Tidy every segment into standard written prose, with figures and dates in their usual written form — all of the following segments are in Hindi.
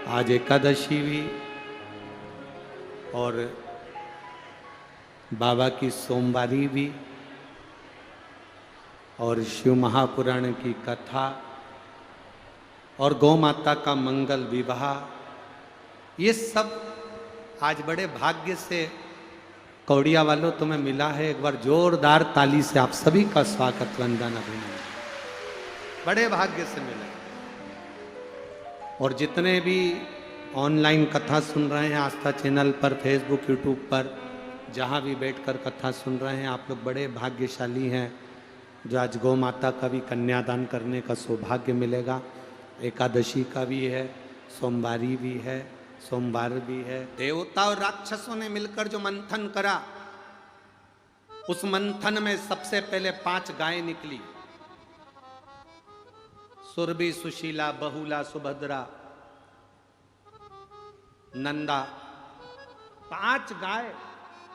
आज एकादशी भी और बाबा की सोमवारी भी और शिव महापुराण की कथा और गौ माता का मंगल विवाह, ये सब आज बड़े भाग्य से कौड़िया वालों तुम्हें मिला है। एक बार जोरदार ताली से आप सभी का स्वागत वंदन अभिनंदन, बड़े भाग्य से मिला। और जितने भी ऑनलाइन कथा सुन रहे हैं आस्था चैनल पर, फेसबुक, यूट्यूब पर, जहाँ भी बैठकर कथा सुन रहे हैं, आप लोग बड़े भाग्यशाली हैं जो आज गौ माता का भी कन्यादान करने का सौभाग्य मिलेगा। एकादशी का भी है, सोमवारी भी है, सोमवार भी है। देवता और राक्षसों ने मिलकर जो मंथन करा, उस मंथन में सबसे पहले 5 गायें निकली, सुरभि, सुशीला, बहुला, सुभद्रा, नंदा। 5 गाय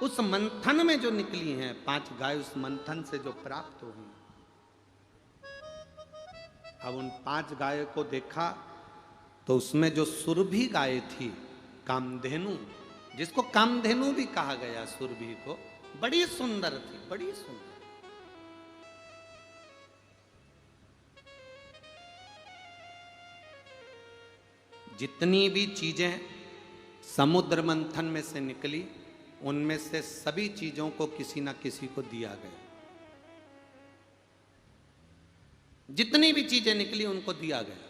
उस मंथन में जो निकली हैं, 5 गाय उस मंथन से जो प्राप्त हुई। अब उन 5 गायों को देखा तो उसमें जो सुरभि गाय थी, कामधेनु, जिसको कामधेनु भी कहा गया, सुरभि को, बड़ी सुंदर थी, बड़ी सुंदर। जितनी भी चीजें समुद्र मंथन में से निकली, उनमें से सभी चीजों को किसी ना किसी को दिया गया। जितनी भी चीजें निकली उनको दिया गया।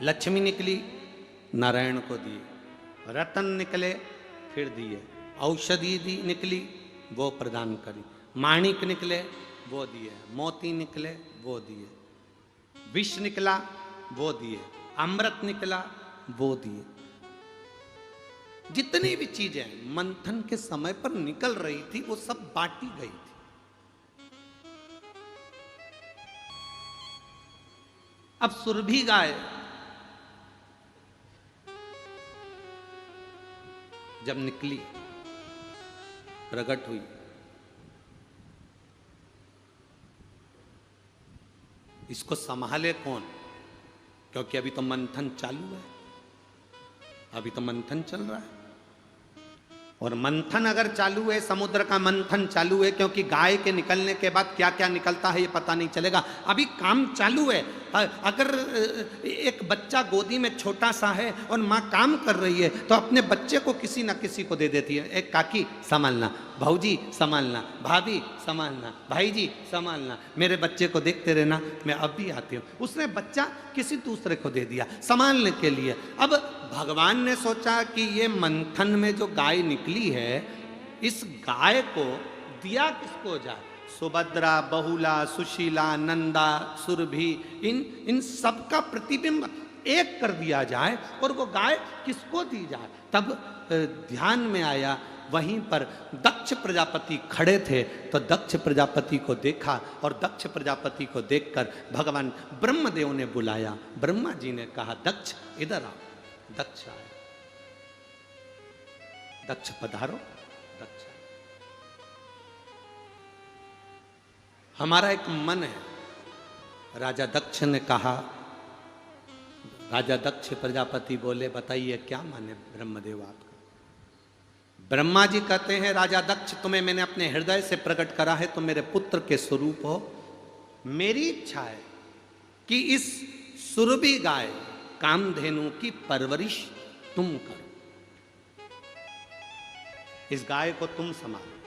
लक्ष्मी निकली, नारायण को दिए। रतन निकले, फिर दिए। औषधि दी निकली, वो प्रदान करी। माणिक निकले, वो दिए। मोती निकले, वो दिए। विष निकला, वो दिए। अमृत निकला, वो दिए। जितनी भी चीजें मंथन के समय पर निकल रही थी, वो सब बांटी गई थी। अब सुरभि गाय जब निकली, प्रकट हुई, इसको संभाले कौन? क्योंकि अभी तो मंथन चालू है, अभी तो मंथन चल रहा है। और मंथन अगर चालू है, समुद्र का मंथन चालू है, क्योंकि गाय के निकलने के बाद क्या क्या निकलता है ये पता नहीं चलेगा, अभी काम चालू है। अगर एक बच्चा गोदी में छोटा सा है और माँ काम कर रही है, तो अपने बच्चे को किसी ना किसी को दे देती है। एक काकी संभालना, भाऊजी संभालना, भाभी संभालना, भाई जी संभालना, मेरे बच्चे को देखते रहना, मैं अब भी आती हूँ। उसने बच्चा किसी दूसरे को दे दिया संभालने के लिए। अब भगवान ने सोचा कि ये मंथन में जो गाय निकली है, इस गाय को दिया किसको जाए? सुभद्रा, बहुला, सुशीला, नंदा, सुरभि, इन सब का प्रतिबिंब एक कर दिया जाए और वो गाय किसको दी जाए? तब ध्यान में आया, वहीं पर दक्ष प्रजापति खड़े थे, तो दक्ष प्रजापति को देखा और दक्ष प्रजापति को देखकर भगवान ब्रह्मदेव ने बुलाया। ब्रह्मा जी ने कहा, दक्ष इधर आओ। दक्ष आए। दक्ष पधारो। दक्ष हमारा एक मन है। राजा दक्ष ने कहा, राजा दक्ष प्रजापति बोले, बताइए क्या माने ब्रह्मदेव आपका? ब्रह्मा जी कहते हैं, राजा दक्ष, तुम्हें मैंने अपने हृदय से प्रकट करा है, तुम मेरे पुत्र के स्वरूप हो। मेरी इच्छा है कि इस सुरभि गाय कामधेनु की परवरिश तुम करो, इस गाय को तुम संभालो।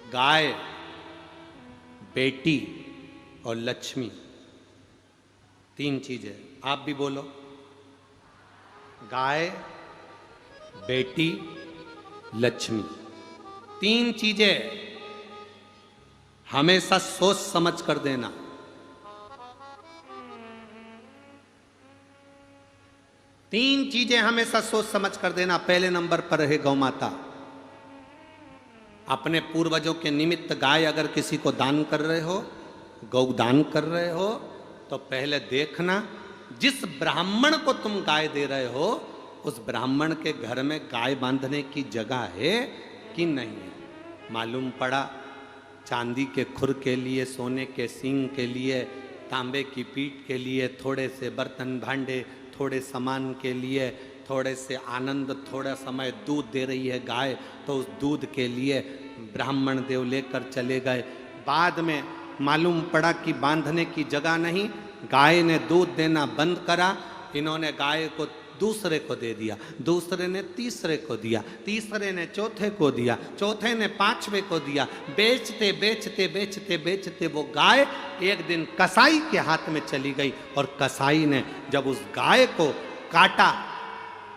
गाय, बेटी और लक्ष्मी, 3 चीजें। आप भी बोलो, गाय, बेटी, लक्ष्मी, 3 चीजें हमेशा सोच समझ कर देना। तीन चीजें हमेशा सोच समझ कर देना। पहले नंबर पर है गौ माता। अपने पूर्वजों के निमित्त गाय अगर किसी को दान कर रहे हो, गौ दान कर रहे हो, तो पहले देखना जिस ब्राह्मण को तुम गाय दे रहे हो, उस ब्राह्मण के घर में गाय बांधने की जगह है कि नहीं है। मालूम पड़ा चांदी के खुर के लिए, सोने के सींग के लिए तांबे की पीठ के लिए, थोड़े से बर्तन भांडे, थोड़े सामान के लिए, थोड़े से आनंद, थोड़ा समय दूध दे रही है गाय, तो उस दूध के लिए ब्राह्मण देव लेकर चले गए। बाद में मालूम पड़ा कि बांधने की जगह नहीं, गाय ने दूध देना बंद करा। इन्होंने गाय को दूसरे को दे दिया, दूसरे ने तीसरे को दिया, तीसरे ने चौथे को दिया, चौथे ने पांचवे को दिया। बेचते बेचते बेचते बेचते वो गाय एक दिन कसाई के हाथ में चली गई, और कसाई ने जब उस गाय को काटा,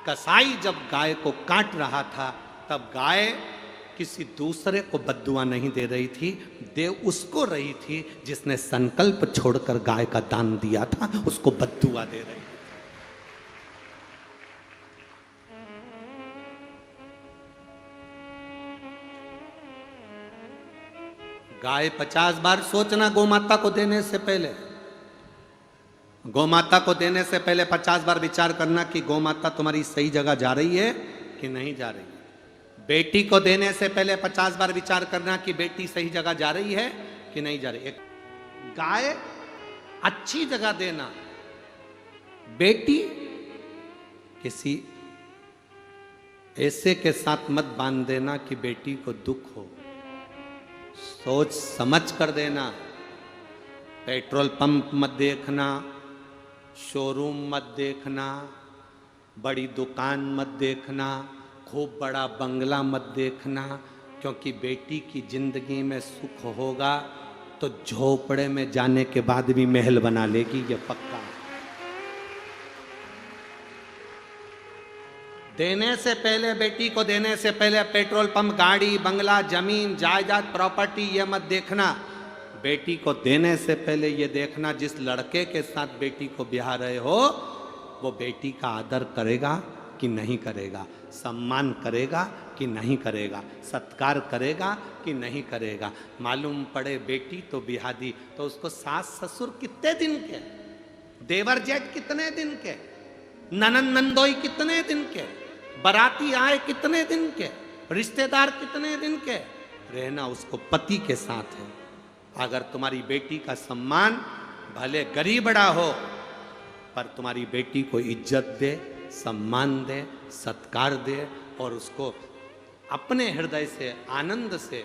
कसाई जब गाय को काट रहा था, तब गाय किसी दूसरे को बद्दुआ नहीं दे रही थी, दे उसको रही थी जिसने संकल्प छोड़कर गाय का दान दिया था, उसको बद्दुआ दे रही थी। गाय 50 बार सोचना गोमाता को देने से पहले, गोमाता को देने से पहले 50 बार विचार करना कि गोमाता तुम्हारी सही जगह जा रही है कि नहीं जा रही है। बेटी को देने से पहले 50 बार विचार करना कि बेटी सही जगह जा रही है कि नहीं जा रही। एक गाय अच्छी जगह देना, बेटी किसी ऐसे के साथ मत बांध देना कि बेटी को दुख हो, सोच समझ कर देना। पेट्रोल पंप मत देखना, शोरूम मत देखना, बड़ी दुकान मत देखना, खूब बड़ा बंगला मत देखना, क्योंकि बेटी की जिंदगी में सुख होगा तो झोपड़े में जाने के बाद भी महल बना लेगी, ये पक्का। देने से पहले, बेटी को देने से पहले पेट्रोल पंप, गाड़ी, बंगला, जमीन, जायदाद, प्रॉपर्टी ये मत देखना। बेटी को देने से पहले ये देखना जिस लड़के के साथ बेटी को ब्याह रहे हो वो बेटी का आदर करेगा कि नहीं करेगा, सम्मान करेगा कि नहीं करेगा, सत्कार करेगा कि नहीं करेगा। मालूम पड़े बेटी तो ब्याह दी तो उसको सास ससुर कितने दिन के, देवर जेठ कितने दिन के, ननन नंदोई कितने दिन के, बाराती आए कितने दिन के, रिश्तेदार कितने दिन के, रहना उसको पति के साथ है। अगर तुम्हारी बेटी का सम्मान भले गरीबड़ा हो पर तुम्हारी बेटी को इज्जत दे, सम्मान दे, सत्कार दे और उसको अपने हृदय से, आनंद से,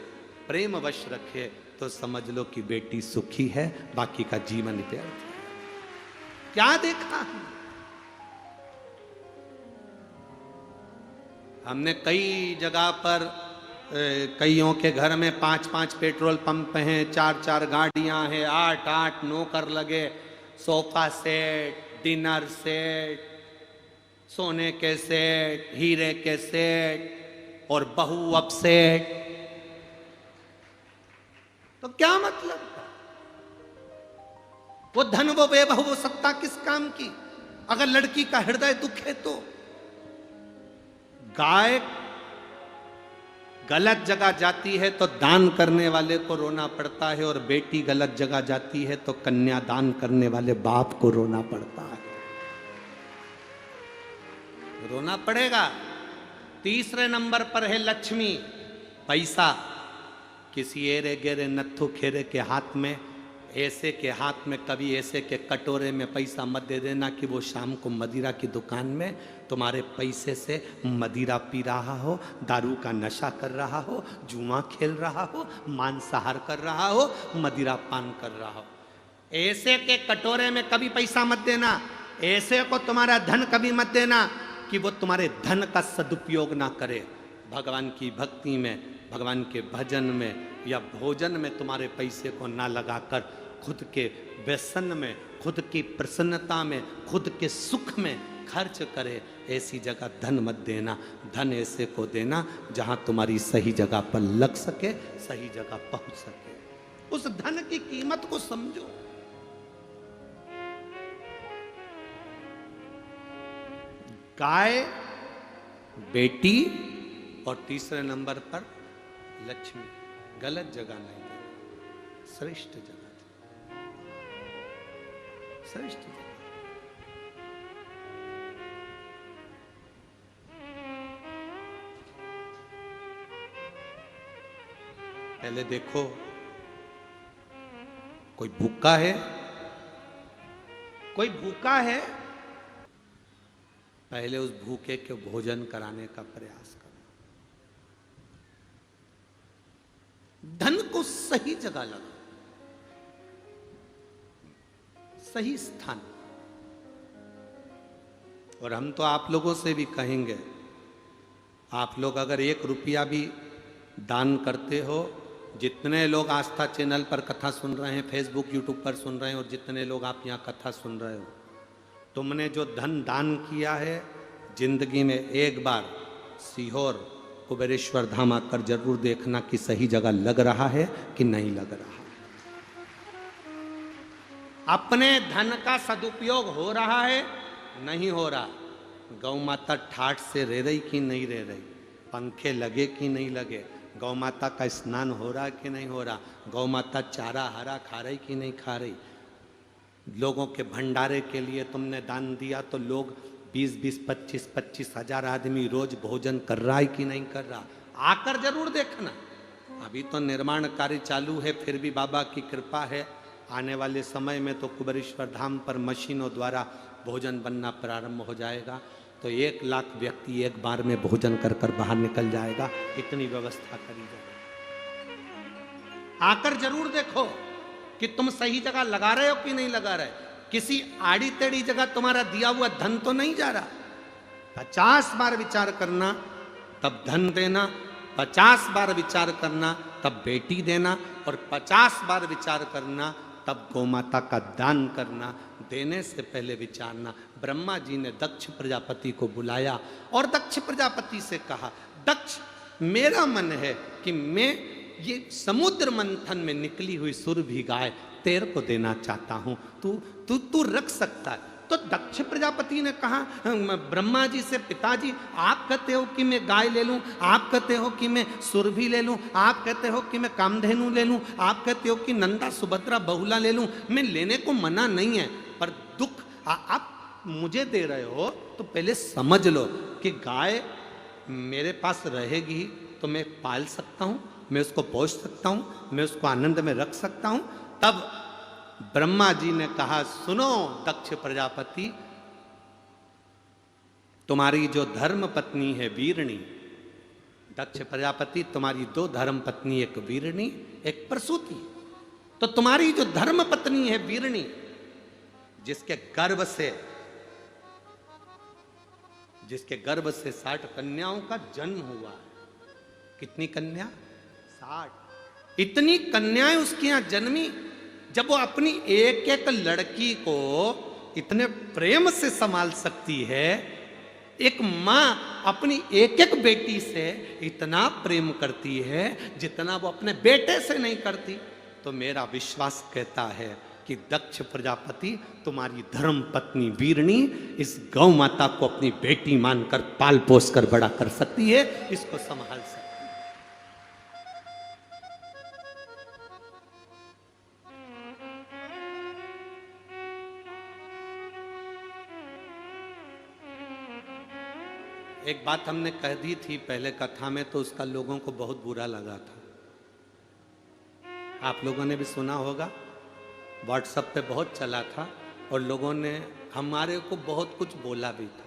प्रेम वश रखे तो समझ लो कि बेटी सुखी है, बाकी का जीवन व्यर्थ है। क्या देखा हमने कई जगह पर, कईयों के घर में 5-5 पेट्रोल पंप हैं, 4-4 गाड़ियां हैं, 8-8 नौकर लगे, सोफा सेट, डिनर सेट, सोने के सेट, हीरे के सेट और बहू अप सेट। तो क्या मतलब? वो धन, वो वैभव, वो सत्ता किस काम की अगर लड़की का हृदय दुख है तो? गाय गलत जगह जाती है तो दान करने वाले को रोना पड़ता है, और बेटी गलत जगह जाती है तो कन्या दान करने वाले बाप को रोना पड़ता है। रोना पड़ेगा। तीसरे नंबर पर है लक्ष्मी, पैसा। किसी एरे गेरे नत्थु खेरे के हाथ में, ऐसे के हाथ में, कभी ऐसे के कटोरे में पैसा मत दे देना कि वो शाम को मदिरा की दुकान में तुम्हारे पैसे से मदिरा पी रहा हो, दारू का नशा कर रहा हो, जुआ खेल रहा हो, मांसाहार कर रहा हो, मदिरा पान कर रहा हो। ऐसे के कटोरे में कभी पैसा मत देना। ऐसे को तुम्हारा धन कभी मत देना कि वो तुम्हारे धन का सदुपयोग ना करे। भगवान की भक्ति में, भगवान के भजन में या भोजन में तुम्हारे पैसे को ना लगाकर खुद के व्यसन में, खुद की प्रसन्नता में, खुद के सुख में खर्च करे। ऐसी जगह धन मत देना। धन ऐसे को देना जहां तुम्हारी सही जगह पर लग सके, सही जगह पहुंच सके। उस धन की कीमत को समझो। गाय, बेटी और तीसरे नंबर पर लक्ष्मी। गलत जगह नहीं देना, श्रेष्ठ जगह, श्रेष्ठ जगह। पहले देखो कोई भूखा है कोई भूखा है, पहले उस भूखे के भोजन कराने का प्रयास करो। धन को सही जगह लगाओ, सही स्थान। और हम तो आप लोगों से भी कहेंगे, आप लोग अगर 1 रुपया भी दान करते हो, जितने लोग आस्था चैनल पर कथा सुन रहे हैं, फेसबुक यूट्यूब पर सुन रहे हैं, और जितने लोग आप यहाँ कथा सुन रहे हो, तुमने जो धन दान किया है, जिंदगी में एक बार सीहोर कुबेरेश्वर धाम आकर जरूर देखना कि सही जगह लग रहा है कि नहीं लग रहा। अपने धन का सदुपयोग हो रहा है, नहीं हो रहा। गौ माता ठाठ से रह रही कि नहीं रह रही, पंखे लगे कि नहीं लगे, गौ माता का स्नान हो रहा कि नहीं हो रहा, गौ माता चारा हरा खा रही कि नहीं खा रही। लोगों के भंडारे के लिए तुमने दान दिया तो लोग 20-20, 25-25 हजार आदमी रोज भोजन कर रहा है कि नहीं कर रहा, आकर जरूर देखना। अभी तो निर्माण कार्य चालू है, फिर भी बाबा की कृपा है, आने वाले समय में तो कुबेरेश्वर धाम पर मशीनों द्वारा भोजन बनना प्रारंभ हो जाएगा, तो 1 लाख व्यक्ति एक बार में भोजन कर कर बाहर निकल जाएगा। इतनी व्यवस्था करी जाए, आकर जरूर देखो कि तुम सही जगह लगा रहे हो कि नहीं लगा रहे। किसी आड़ी टेढ़ी जगह तुम्हारा दिया हुआ धन तो नहीं जा रहा। 50 बार विचार करना तब धन देना, 50 बार विचार करना तब बेटी देना, और 50 बार विचार करना तब गौमाता का दान करना। देने से पहले विचारना। ब्रह्मा जी ने दक्ष प्रजापति को बुलाया और दक्ष प्रजापति से कहा, दक्ष मेरा मन है कि मैं ये समुद्र मंथन में निकली हुई सुरभि गाय तेरे को देना चाहता हूं, तू रख सकता है। तो दक्ष प्रजापति ने कहा ब्रह्मा जी से, पिताजी आप कहते हो कि मैं गाय ले लूं, आप कहते हो कि मैं सुरभि ले लूं, आप कहते हो कि मैं कामधेनु ले लूं, आप कहते हो कि नंदा सुभद्रा बहुला ले लूं, मैं लेने को मना नहीं है, पर दुख आप मुझे दे रहे हो तो पहले समझ लो कि गाय मेरे पास रहेगी तो मैं पाल सकता हूं, मैं उसको पोष सकता हूं, मैं उसको आनंद में रख सकता हूं। तब ब्रह्मा जी ने कहा, सुनो दक्ष प्रजापति, तुम्हारी जो धर्म पत्नी है वीरणी, दक्ष प्रजापति तुम्हारी 2 धर्म पत्नी, एक वीरणी एक प्रसूति, तो तुम्हारी जो धर्म पत्नी है वीरणी, जिसके गर्भ से 60 कन्याओं का जन्म हुआ है। कितनी कन्या? 60। इतनी कन्याएं उसके यहां जन्मी। जब वो अपनी एक एक लड़की को इतने प्रेम से संभाल सकती है, एक मां अपनी एक एक बेटी से इतना प्रेम करती है जितना वो अपने बेटे से नहीं करती, तो मेरा विश्वास कहता है कि दक्ष प्रजापति तुम्हारी धर्म पत्नी वीरणी इस गौ माता को अपनी बेटी मानकर पाल पोस कर बड़ा कर सकती है, इसको संभाल सकती है। एक बात हमने कह दी थी पहले कथा में, तो उसका लोगों को बहुत बुरा लगा था। आप लोगों ने भी सुना होगा, व्हाट्सएप पे बहुत चला था और लोगों ने हमारे को बहुत कुछ बोला भी था।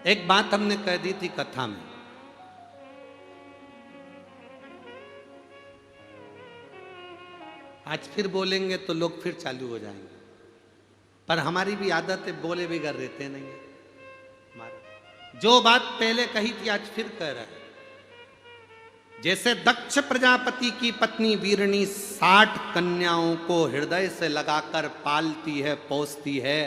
एक बात हमने कह दी थी कथा में, आज फिर बोलेंगे तो लोग फिर चालू हो जाएंगे, पर हमारी भी आदत है, बोले बिगड़ रहते नहीं है। जो बात पहले कही थी आज फिर कह रहा है। जैसे दक्ष प्रजापति की पत्नी वीरणी 60 कन्याओं को हृदय से लगाकर पालती है, पोसती है,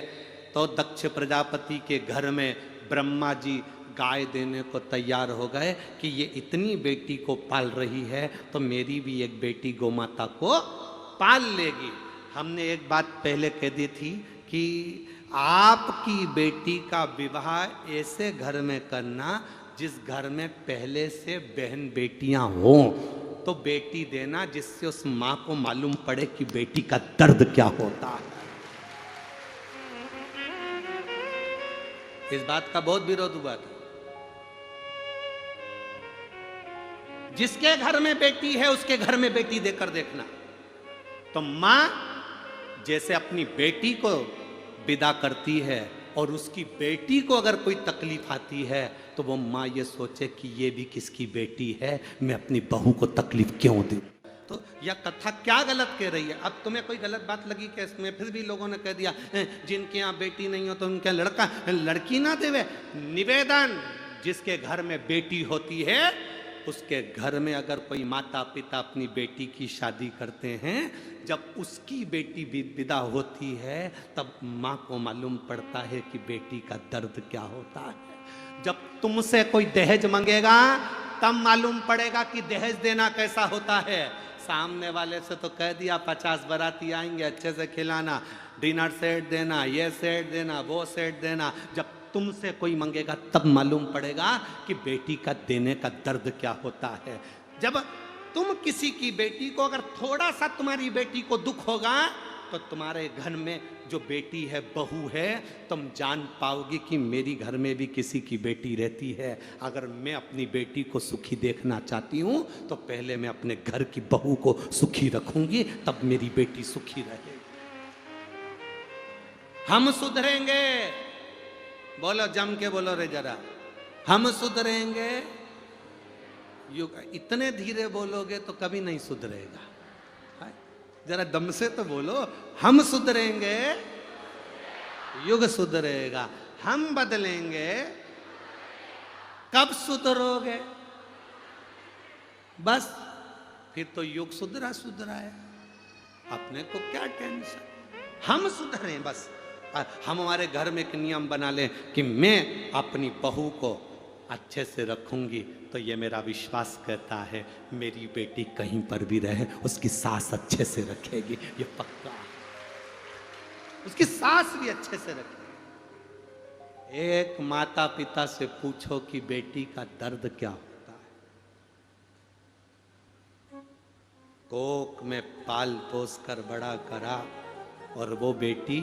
तो दक्ष प्रजापति के घर में ब्रह्मा जी गाय देने को तैयार हो गए कि ये इतनी बेटी को पाल रही है तो मेरी भी एक बेटी गोमाता को पाल लेगी। हमने एक बात पहले कह दी थी कि आपकी बेटी का विवाह ऐसे घर में करना जिस घर में पहले से बहन बेटियां हो, तो बेटी देना जिससे उस मां को मालूम पड़े कि बेटी का दर्द क्या होता है। इस बात का बहुत विरोध हुआ था। जिसके घर में बेटी है उसके घर में बेटी देकर देखना। तो मां जैसे अपनी बेटी को विदा करती है और उसकी बेटी को अगर कोई तकलीफ आती है तो वो माँ ये सोचे कि ये भी किसकी बेटी है, मैं अपनी बहू को तकलीफ क्यों दूं। तो यह कथा क्या गलत कह रही है? अब तुम्हें कोई गलत बात लगी क्या इसमें? फिर भी लोगों ने कह दिया जिनके यहाँ बेटी नहीं हो तो उनके लड़का लड़की ना देवे। निवेदन, जिसके घर में बेटी होती है उसके घर में अगर कोई माता पिता अपनी बेटी की शादी करते हैं, जब उसकी बेटी विदा होती है तब माँ को मालूम पड़ता है कि बेटी का दर्द क्या होता है। जब तुमसे कोई दहेज मांगेगा तब मालूम पड़ेगा कि दहेज देना कैसा होता है। सामने वाले से तो कह दिया 50 बाराती आएंगे, अच्छे से खिलाना, डिनर सेट देना, ये सेट देना, वो सेट देना। जब तुमसे कोई मांगेगा तब मालूम पड़ेगा कि बेटी का देने का दर्द क्या होता है। जब तुम किसी की बेटी को, अगर थोड़ा सा तुम्हारी बेटी को दुख होगा तो तुम्हारे घर में जो बेटी है, बहू है, तुम जान पाओगी कि मेरी घर में भी किसी की बेटी रहती है। अगर मैं अपनी बेटी को सुखी देखना चाहती हूँ तो पहले मैं अपने घर की बहू को सुखी रखूंगी, तब मेरी बेटी सुखी रहेगी। हम सुधरेंगे, बोलो जम के बोलो रे जरा, हम सुधरेंगे। इतने धीरे बोलोगे तो कभी नहीं सुधरेगा, जरा दम से तो बोलो। हम सुधरेंगे, युग सुधरेगा। हम बदलेंगे, कब सुधरोगे? बस फिर तो युग सुधरा है, अपने को क्या टेंशन। हम सुधरें बस। हम हमारे घर में एक नियम बना लें कि मैं अपनी बहू को अच्छे से रखूंगी, तो ये मेरा विश्वास कहता है मेरी बेटी कहीं पर भी रहे उसकी सास अच्छे से रखेगी, ये पक्का। उसकी सास भी अच्छे से रखेगी। एक माता पिता से पूछो कि बेटी का दर्द क्या होता है। कोख में पाल पोस कर बड़ा करा और वो बेटी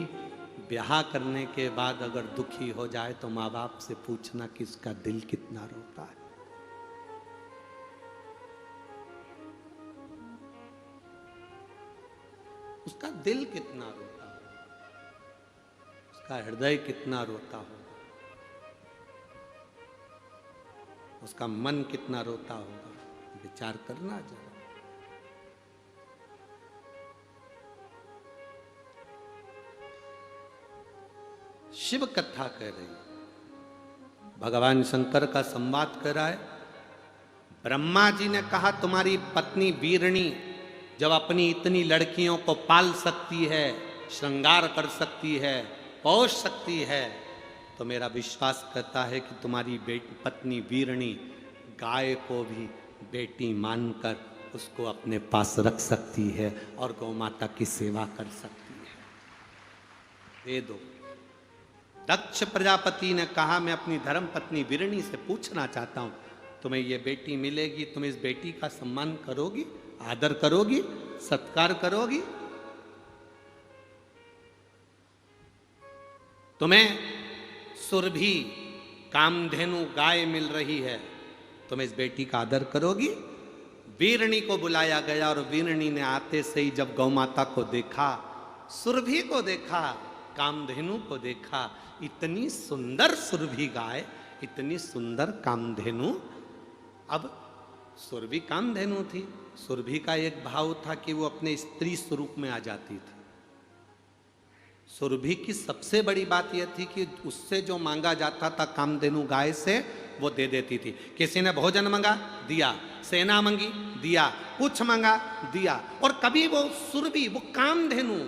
ब्याह करने के बाद अगर दुखी हो जाए तो माँ बाप से पूछना कि इसका दिल कितना रोता है। उसका दिल कितना रोता होगा, उसका हृदय कितना रोता होगा, उसका मन कितना रोता होगा, विचार करना जरा। शिव कथा कह रही है, भगवान शंकर का संवाद कर रहा है। ब्रह्मा जी ने कहा तुम्हारी पत्नी वीरणी जब अपनी इतनी लड़कियों को पाल सकती है, श्रृंगार कर सकती है, पोष सकती है, तो मेरा विश्वास करता है कि तुम्हारी पत्नी वीरणी गाय को भी बेटी मानकर उसको अपने पास रख सकती है और गौ माता की सेवा कर सकती है। दे दो। दक्ष प्रजापति ने कहा मैं अपनी धर्म पत्नी वीरणी से पूछना चाहता हूं, तुम्हें ये बेटी मिलेगी, तुम इस बेटी का सम्मान करोगी, आदर करोगी, सत्कार करोगी? तुम्हें सुरभि कामधेनु गाय मिल रही है, तुम इस बेटी का आदर करोगी? वीरणी को बुलाया गया और वीरणी ने आते से ही जब गौ माता को देखा, सुरभि को देखा, कामधेनु को देखा, इतनी सुंदर सुरभि गाय, इतनी सुंदर कामधेनु। अब सुरभि कामधेनु थी, सुरभि का एक भाव था कि वो अपने स्त्री स्वरूप में आ जाती थी। सुरभि की सबसे बड़ी बात यह थी कि उससे जो मांगा जाता था कामधेनु गाय से वो दे देती थी। किसी ने भोजन मांगा, दिया, सेना मांगी, दिया, कुछ मांगा, दिया। और कभी वो सुरभि, वो कामधेनु,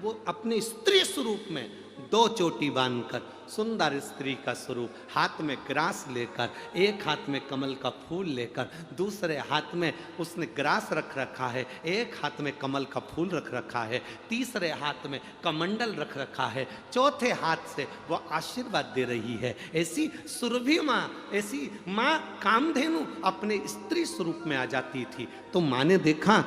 वो अपने स्त्री स्वरूप में दो चोटी बांधकर, सुंदर स्त्री का स्वरूप, हाथ में ग्रास लेकर, एक हाथ में कमल का फूल लेकर, दूसरे हाथ में उसने ग्रास रख रखा है, एक हाथ में कमल का फूल रख रखा है, तीसरे हाथ में कमंडल रख रखा है, चौथे हाथ से वो आशीर्वाद दे रही है। ऐसी सुरभि माँ, ऐसी माँ कामधेनु अपने स्त्री स्वरूप में आ जाती थी। तो माँ ने देखा,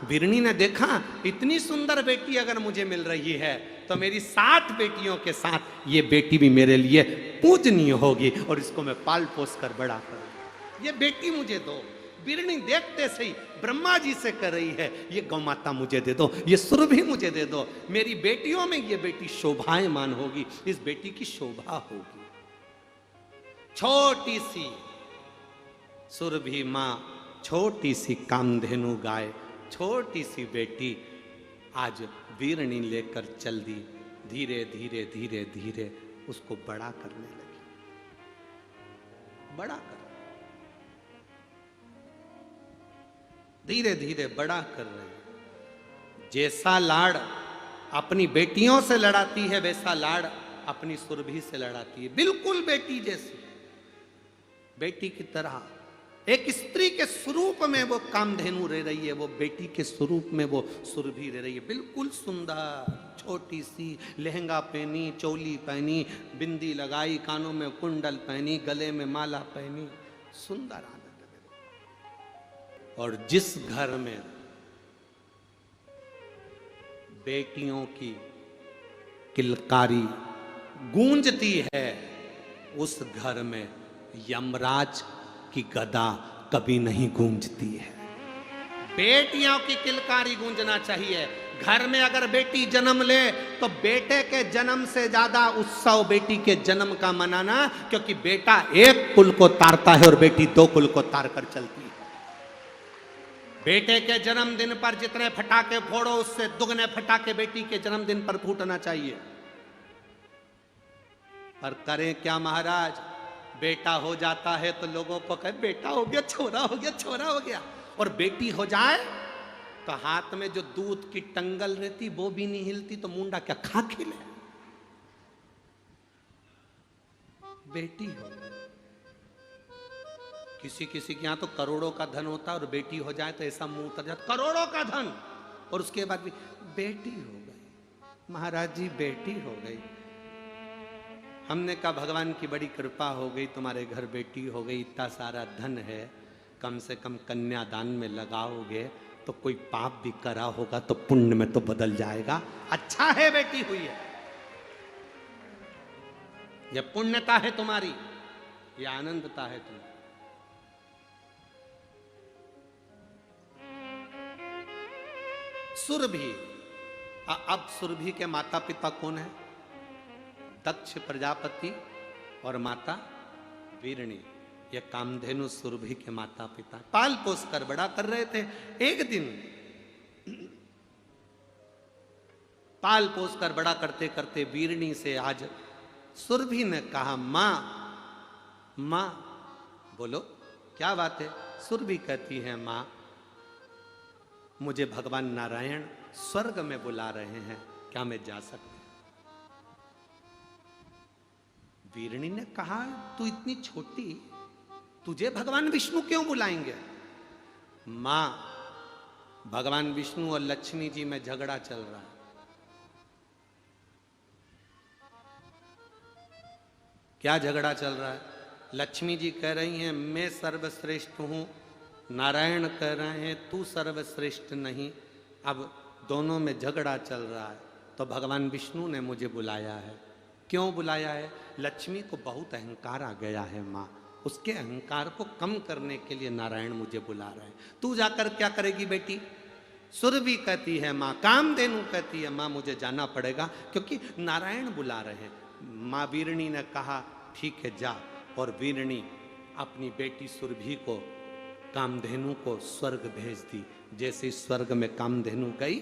वीरणी ने देखा, इतनी सुंदर बेटी अगर मुझे मिल रही है तो मेरी 7 बेटियों के साथ ये बेटी भी मेरे लिए पूजनीय होगी और इसको मैं पाल पोस कर बड़ा करूँ। ये बेटी मुझे दो, वीरणी देखते से ही ब्रह्मा जी से कर रही है, ये गौ माता मुझे दे दो, ये सुरभि मुझे दे दो, मेरी बेटियों में ये बेटी शोभायमान होगी, इस बेटी की शोभा होगी। छोटी सी सुरभि मां, छोटी सी कामधेनु गाय, छोटी सी बेटी आज वीरणी लेकर चल दी। धीरे धीरे धीरे धीरे उसको बड़ा करने लगी, बड़ा कर, धीरे धीरे बड़ा कर रही। जैसा लाड़ अपनी बेटियों से लड़ाती है, वैसा लाड़ अपनी सुरभि से लड़ाती है, बिल्कुल बेटी जैसी, बेटी की तरह। एक स्त्री के स्वरूप में वो कामधेनु रह रही है, वो बेटी के स्वरूप में वो सुरभि रह रही है, बिल्कुल सुंदर, छोटी सी, लहंगा पहनी, चोली पहनी, बिंदी लगाई, कानों में कुंडल पहनी, गले में माला पहनी, सुंदर आनंद में। और जिस घर में बेटियों की किलकारी गूंजती है, उस घर में यमराज की गदा कभी नहीं गूंजती है। बेटियों की किलकारी गूंजना चाहिए। घर में अगर बेटी जन्म ले तो बेटे के जन्म से ज्यादा उत्सव बेटी के जन्म का मनाना, क्योंकि बेटा एक कुल को तारता है और बेटी दो कुल को तार कर चलती है। बेटे के जन्मदिन पर जितने फटाके फोड़ो, उससे दुगने फटाके बेटी के जन्मदिन पर फूटना चाहिए। पर करें क्या महाराज, बेटा हो जाता है तो लोगों को कहे बेटा हो गया, छोरा हो गया, छोरा हो गया, और बेटी हो जाए तो हाथ में जो दूध की टंगल रहती वो भी नहीं हिलती, तो मुंडा क्या खा खिले। बेटी हो गई, किसी किसी के यहां तो करोड़ों का धन होता है और बेटी हो जाए तो ऐसा मुंह उतर जाता, करोड़ों का धन, और उसके बाद भी बेटी हो गई। महाराज जी बेटी हो गई। हमने कहा भगवान की बड़ी कृपा हो गई, तुम्हारे घर बेटी हो गई, इतना सारा धन है, कम से कम कन्यादान में लगाओगे तो कोई पाप भी करा होगा तो पुण्य में तो बदल जाएगा। अच्छा है बेटी हुई है, यह पुण्यता है तुम्हारी, यह आनंदता है तुम्हारी। सुरभि, अब सुरभि के माता पिता कौन है? दक्ष प्रजापति और माता वीरणी, ये कामधेनु सुरभि के माता पिता। पाल पोस कर बड़ा कर रहे थे। एक दिन पाल पोस कर बड़ा करते करते वीरणी से आज सुरभि ने कहा, मां मां, बोलो क्या बात है? सुरभि कहती है, मां मुझे भगवान नारायण स्वर्ग में बुला रहे हैं, क्या मैं जा सकती? वीरणी ने कहा, तू इतनी छोटी, तुझे भगवान विष्णु क्यों बुलाएंगे? मां, भगवान विष्णु और लक्ष्मी जी में झगड़ा चल रहा है। क्या झगड़ा चल रहा है? लक्ष्मी जी कह रही हैं मैं सर्वश्रेष्ठ हूं, नारायण कह रहे हैं तू सर्वश्रेष्ठ नहीं। अब दोनों में झगड़ा चल रहा है, तो भगवान विष्णु ने मुझे बुलाया है। क्यों बुलाया है? लक्ष्मी को बहुत अहंकार आ गया है माँ, उसके अहंकार को कम करने के लिए नारायण मुझे बुला रहे हैं। तू जाकर क्या करेगी बेटी? सुरभि कहती है माँ, कामधेनु कहती है माँ मुझे जाना पड़ेगा क्योंकि नारायण बुला रहे हैं। माँ वीरणी ने कहा ठीक है जा, और वीरणी अपनी बेटी सुरभि को, कामधेनु को स्वर्ग भेज दी। जैसे स्वर्ग में कामधेनु गई,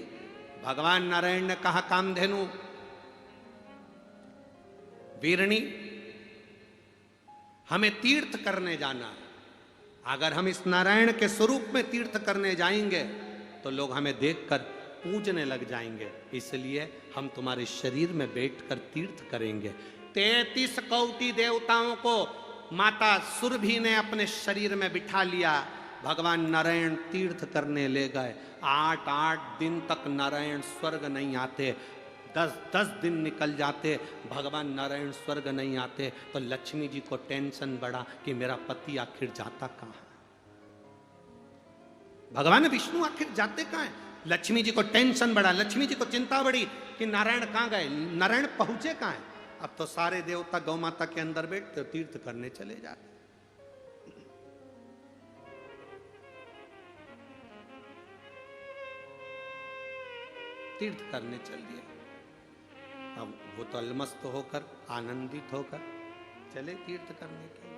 भगवान नारायण ने कहा कामधेनु, वीरणी हमें तीर्थ करने जाना है, अगर हम इस नारायण के स्वरूप में तीर्थ करने जाएंगे तो लोग हमें देखकर पूजने लग जाएंगे, इसलिए हम तुम्हारे शरीर में बैठकर तीर्थ करेंगे। 33 कोटि देवताओं को माता सुरभि ने अपने शरीर में बिठा लिया। भगवान नारायण तीर्थ करने ले गए। 8 दिन तक नारायण स्वर्ग नहीं आते। 10 दिन निकल जाते, भगवान नारायण स्वर्ग नहीं आते, तो लक्ष्मी जी को टेंशन बढ़ा कि मेरा पति आखिर जाता कहाँ है, भगवान विष्णु आखिर जाते कहाँ है। लक्ष्मी जी को टेंशन बढ़ा, लक्ष्मी जी को चिंता बढ़ी कि नारायण कहाँ गए, नारायण पहुंचे कहाँ है। अब तो सारे देवता गौ माता के अंदर बैठते तीर्थ करने चले जाते। तीर्थ करने चल दिया। अब वो तो अलमस्त होकर, आनंदित होकर चले तीर्थ करने के लिए।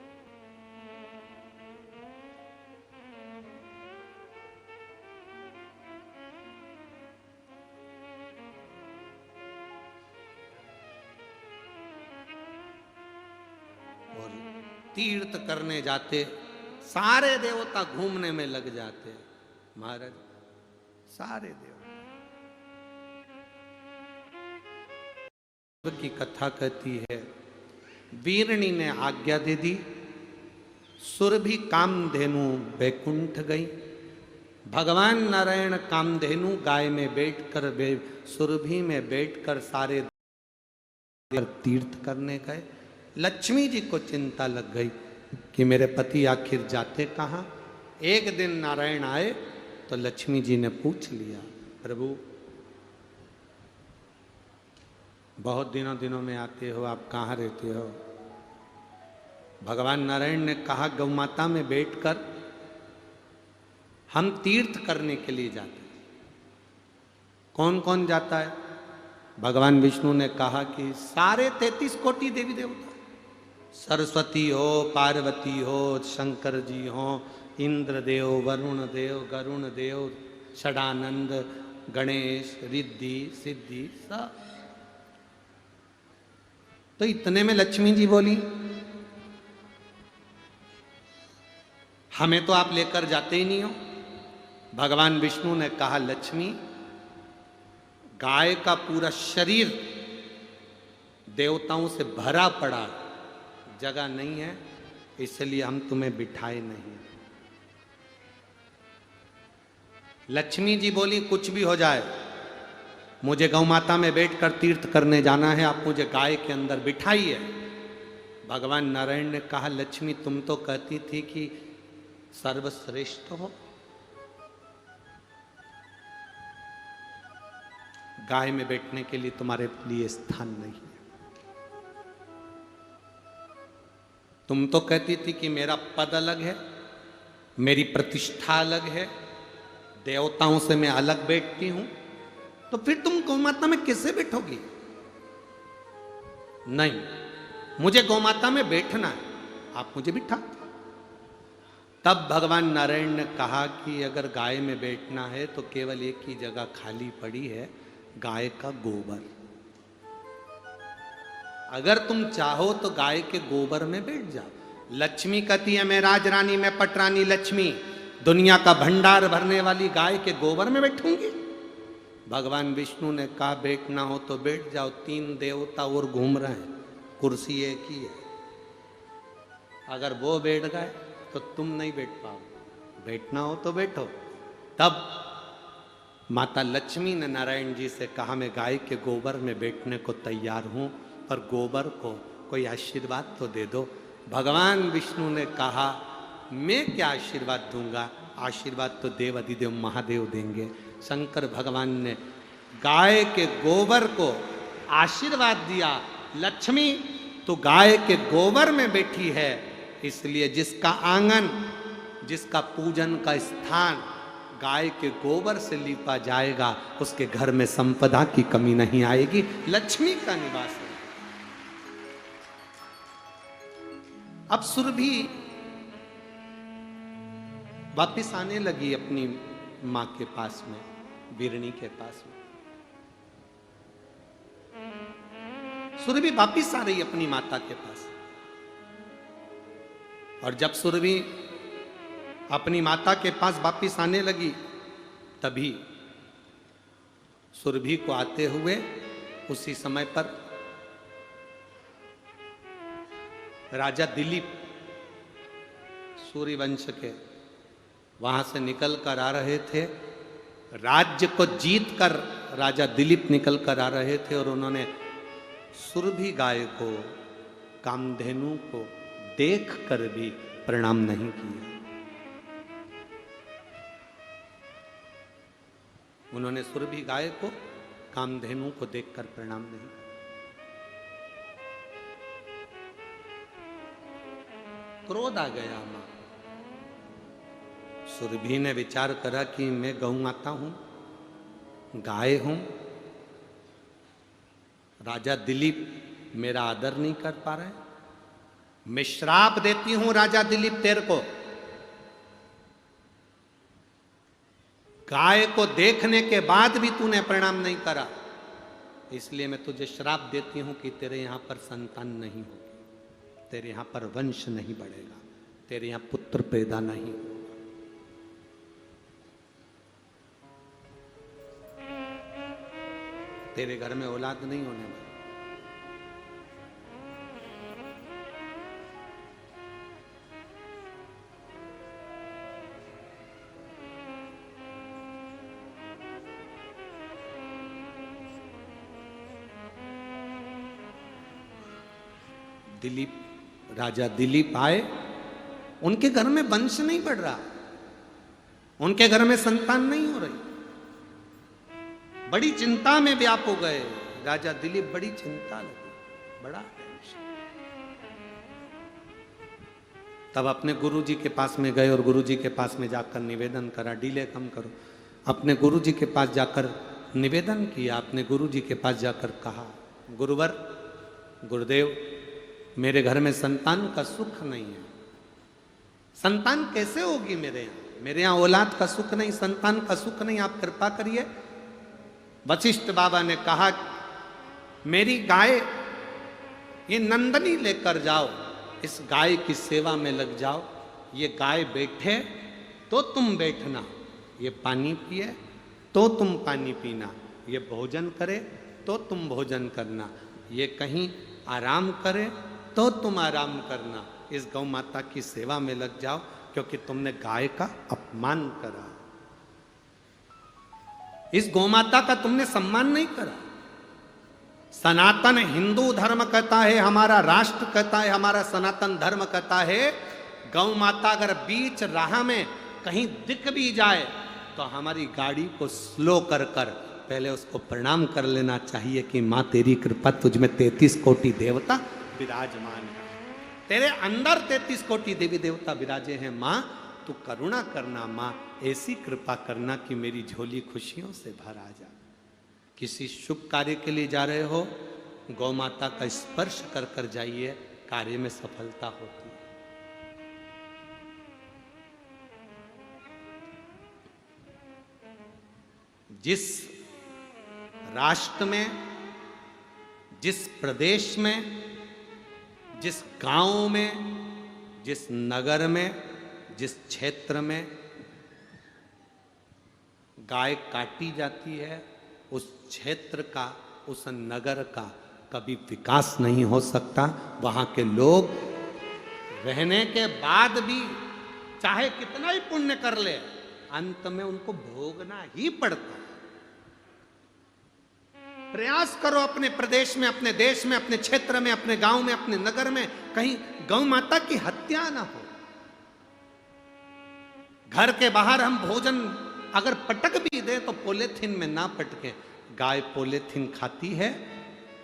और तीर्थ करने जाते सारे देवता घूमने में लग जाते। महाराज सारे देवता की कथा कहती है, वीरणी ने आज्ञा दे दी, सुरभि कामधेनु बैकुंठ गई। भगवान नारायण कामधेनु गाय में बैठकर सुरभि में बैठकर सारे तीर्थ करने गए। लक्ष्मी जी को चिंता लग गई कि मेरे पति आखिर जाते कहाँ। एक दिन नारायण आए तो लक्ष्मी जी ने पूछ लिया, प्रभु बहुत दिनों में आते हो, आप कहाँ रहते हो। भगवान नारायण ने कहा, गौ माता में बैठकर हम तीर्थ करने के लिए जाते हैं। कौन कौन जाता है। भगवान विष्णु ने कहा कि सारे 33 कोटि देवी देवता, सरस्वती हो, पार्वती हो, शंकर जी हो, इंद्र देव, वरुण देव, गरुण देव, षडानंद, गणेश, रिद्धि सिद्धि सब। तो इतने में लक्ष्मी जी बोली, हमें तो आप लेकर जाते ही नहीं हो। भगवान विष्णु ने कहा, लक्ष्मी गाय का पूरा शरीर देवताओं से भरा पड़ा, जगह नहीं है, इसलिए हम तुम्हें बिठाए नहीं। लक्ष्मी जी बोली, कुछ भी हो जाए, मुझे गौ माता में बैठकर तीर्थ करने जाना है, आप मुझे गाय के अंदर बिठाइए। भगवान नारायण ने कहा, लक्ष्मी तुम तो कहती थी कि सर्वश्रेष्ठ हो, गाय में बैठने के लिए तुम्हारे लिए स्थान नहीं है। तुम तो कहती थी कि मेरा पद अलग है, मेरी प्रतिष्ठा अलग है, देवताओं से मैं अलग बैठती हूं, तो फिर तुम गौमाता में कैसे बैठोगी। नहीं, मुझे गौमाता में बैठना है, आप मुझे बिठा। तब भगवान नारायण ने कहा कि अगर गाय में बैठना है तो केवल एक ही जगह खाली पड़ी है, गाय का गोबर। अगर तुम चाहो तो गाय के गोबर में बैठ जाओ। लक्ष्मी कहती है, मैं राजरानी, मैं पटरानी लक्ष्मी, दुनिया का भंडार भरने वाली गाय के गोबर में बैठूंगी। भगवान विष्णु ने कहा, बैठना हो तो बैठ जाओ, 3 देवता और घूम रहे हैं, कुर्सी एक ही है। अगर वो बैठ गए तो तुम नहीं बैठ पाओ, बैठना हो तो बैठो। तब माता लक्ष्मी ने नारायण जी से कहा, मैं गाय के गोबर में बैठने को तैयार हूं, पर गोबर को कोई आशीर्वाद तो दे दो। भगवान विष्णु ने कहा, मैं क्या आशीर्वाद दूंगा, आशीर्वाद तो देव अधिदेव महादेव देंगे। शंकर भगवान ने गाय के गोबर को आशीर्वाद दिया, लक्ष्मी तो गाय के गोबर में बैठी है, इसलिए जिसका आंगन, जिसका पूजन का स्थान गाय के गोबर से लीपा जाएगा, उसके घर में संपदा की कमी नहीं आएगी, लक्ष्मी का निवास है। अब सुरभि वापिस आने लगी अपनी मां के पास में, वीरणी के पास में। सुरभि वापिस आ रही अपनी माता के पास, और जब सुरभि अपनी माता के पास वापिस आने लगी, तभी सुरभि को आते हुए उसी समय पर राजा दिलीप, सूर्यवंश के, वहां से निकल कर आ रहे थे। राज्य को जीत कर राजा दिलीप निकल कर आ रहे थे, और उन्होंने सुरभि गाय को, कामधेनु को देख कर भी प्रणाम नहीं किया। उन्होंने सुरभि गाय को, कामधेनु को देखकर प्रणाम नहीं किया। क्रोध आ गया मां। सुरभि ने विचार करा कि मैं गौ माता हूं, गाय हूं, राजा दिलीप मेरा आदर नहीं कर पा रहे, मैं श्राप देती हूं राजा दिलीप तेरे को, गाय को देखने के बाद भी तूने प्रणाम नहीं करा, इसलिए मैं तुझे श्राप देती हूं कि तेरे यहां पर संतान नहीं होगी, तेरे यहां पर वंश नहीं बढ़ेगा, तेरे यहां पुत्र पैदा नहीं होगा। तेरे घर में औलाद नहीं होने वाली। दिलीप, राजा दिलीप आए, उनके घर में वंश नहीं बढ़ रहा, उनके घर में संतान नहीं हो रही, बड़ी चिंता में व्याप हो गए राजा दिलीप, बड़ी चिंता लगी, बड़ा टेंशन। तब अपने गुरुजी के पास में गए और गुरुजी के पास में जाकर निवेदन करा, डिले कम करो। अपने गुरुजी के पास जाकर निवेदन किया, अपने गुरुजी के पास जाकर कहा, गुरुवर, गुरुदेव, मेरे घर में संतान का सुख नहीं है, संतान कैसे होगी मेरे यहाँ औलाद का सुख नहीं, संतान का सुख नहीं, आप कृपा करिए। वशिष्ठ बाबा ने कहा, मेरी गाय ये नंदनी लेकर जाओ, इस गाय की सेवा में लग जाओ, ये गाय बैठे तो तुम बैठना, ये पानी पिए तो तुम पानी पीना, ये भोजन करे तो तुम भोजन करना, ये कहीं आराम करे तो तुम आराम करना, इस गौ माता की सेवा में लग जाओ, क्योंकि तुमने गाय का अपमान करा, इस गौ माता का तुमने सम्मान नहीं करा। सनातन हिंदू धर्म कहता है, हमारा राष्ट्र कहता है, हमारा सनातन धर्म कहता है, गौ माता अगर बीच राह में कहीं दिख भी जाए तो हमारी गाड़ी को स्लो कर कर पहले उसको प्रणाम कर लेना चाहिए कि माँ तेरी कृपा, तुझ में 33 कोटि देवता विराजमान है, तेरे अंदर 33 कोटि देवी देवता विराजे हैं, माँ तू करुणा करना, माँ ऐसी कृपा करना कि मेरी झोली खुशियों से भर आ जा। किसी शुभ कार्य के लिए जा रहे हो, गौ माता का स्पर्श कर कर जाइए, कार्य में सफलता होती है। जिस राष्ट्र में, जिस प्रदेश में, जिस गांव में, जिस नगर में, जिस क्षेत्र में गाय काटी जाती है, उस क्षेत्र का, उस नगर का कभी विकास नहीं हो सकता। वहां के लोग रहने के बाद भी चाहे कितना ही पुण्य कर ले, अंत में उनको भोगना ही पड़ता है। प्रयास करो अपने प्रदेश में, अपने देश में, अपने क्षेत्र में, अपने गांव में, अपने नगर में कहीं गौ माता की हत्या ना हो। घर के बाहर हम भोजन अगर पटक भी दे तो पॉलीथीन में ना पटके। गाय पॉलीथीन खाती है,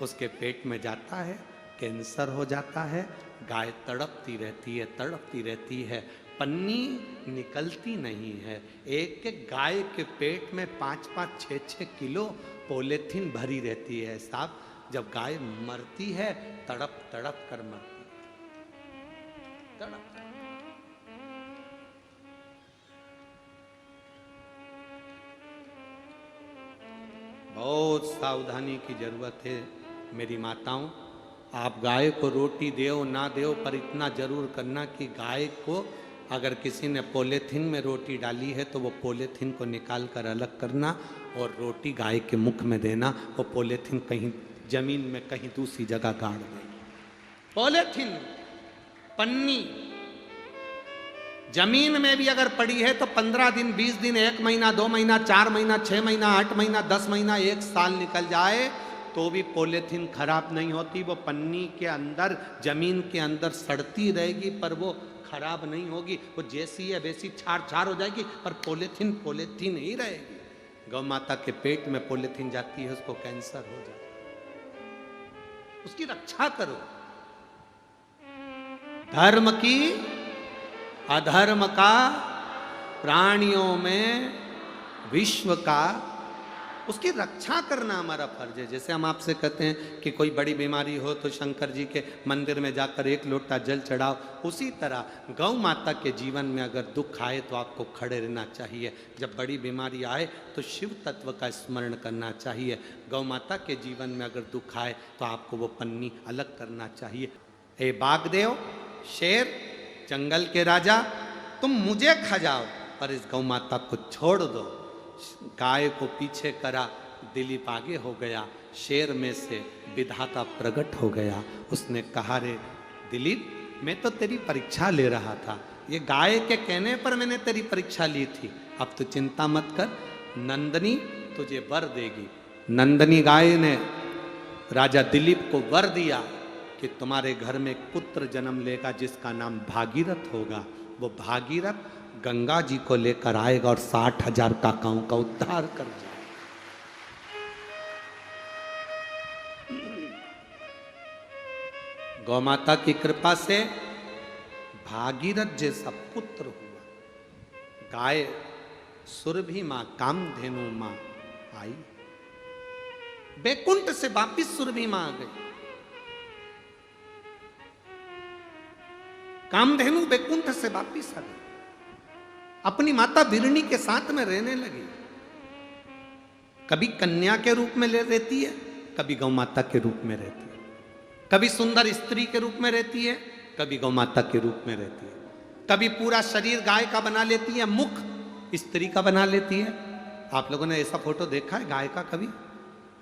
उसके पेट में जाता है, कैंसर हो जाता है, गाय तड़पती रहती है, तड़पती रहती है, पन्नी निकलती नहीं है। एक एक गाय के पेट में 5-5, 6-6 किलो पॉलीथीन भरी रहती है साहब। जब गाय मरती है तड़प तड़प कर मरती है, तड़प। बहुत सावधानी की जरूरत है मेरी माताओं। आप गाय को रोटी दो ना दो, पर इतना जरूर करना कि गाय को अगर किसी ने पॉलीथीन में रोटी डाली है तो वो पॉलीथीन को निकाल कर अलग करना और रोटी गाय के मुख में देना। वो पॉलीथीन कहीं जमीन में कहीं दूसरी जगह गाड़ देगी। पॉलीथीन, पन्नी जमीन में भी अगर पड़ी है तो 15 दिन, 20 दिन, 1 महीना, 2 महीना, 4 महीना, 6 महीना, 8 महीना, 10 महीना, 1 साल निकल जाए तो भी पॉलीथीन खराब नहीं होती। वो पन्नी के अंदर, जमीन के अंदर सड़ती रहेगी पर वो खराब नहीं होगी। वो जैसी है वैसी छार छार हो जाएगी, पर पॉलीथीन पॉलीथीन ही रहेगी। गौ माता के पेट में पॉलीथीन जाती है, उसको कैंसर हो जाता है। उसकी रक्षा करो। धर्म की अधर्म का, प्राणियों में विश्व का उसकी रक्षा करना हमारा फर्ज है। जैसे हम आपसे कहते हैं कि कोई बड़ी बीमारी हो तो शंकर जी के मंदिर में जाकर एक लोटा जल चढ़ाओ, उसी तरह गौ माता के जीवन में अगर दुख आए तो आपको खड़े रहना चाहिए। जब बड़ी बीमारी आए तो शिव तत्व का स्मरण करना चाहिए। गौ माता के जीवन में अगर दुख आए तो आपको वो पन्नी अलग करना चाहिए। हे बागदेव, शेर, जंगल के राजा, तुम मुझे खा जाओ पर इस गौ माता को छोड़ दो। गाय को पीछे करा, दिलीप आगे हो गया, शेर में से विधाता प्रकट हो गया। उसने कहा, रे दिलीप, मैं तो तेरी परीक्षा ले रहा था, ये गाय के कहने पर मैंने तेरी परीक्षा ली थी। अब तो चिंता मत कर, नंदनी तुझे वर देगी। नंदनी गाय ने राजा दिलीप को वर दिया कि तुम्हारे घर में एक पुत्र जन्म लेगा जिसका नाम भागीरथ होगा। वो भागीरथ गंगा जी को लेकर आएगा और 60,000 काकाओं का उद्धार कर जाएगा। गौ माता की कृपा से भागीरथ जैसा पुत्र हुआ। गाय सुरभि मां, कामधेनु मां आई, बैकुंठ से वापिस सुरभि मां आ गई। कामधेनु बैकुंठ से वापिस आ गई, अपनी माता बिरणी के साथ में रहने लगी। कभी कन्या के रूप में रहती है, कभी गौ माता के रूप में रहती है, कभी सुंदर स्त्री के रूप में रहती है, कभी गौ माता के रूप में रहती है, कभी पूरा शरीर गाय का बना लेती है, मुख स्त्री का बना लेती है। आप लोगों ने ऐसा फोटो देखा है गाय का? कभी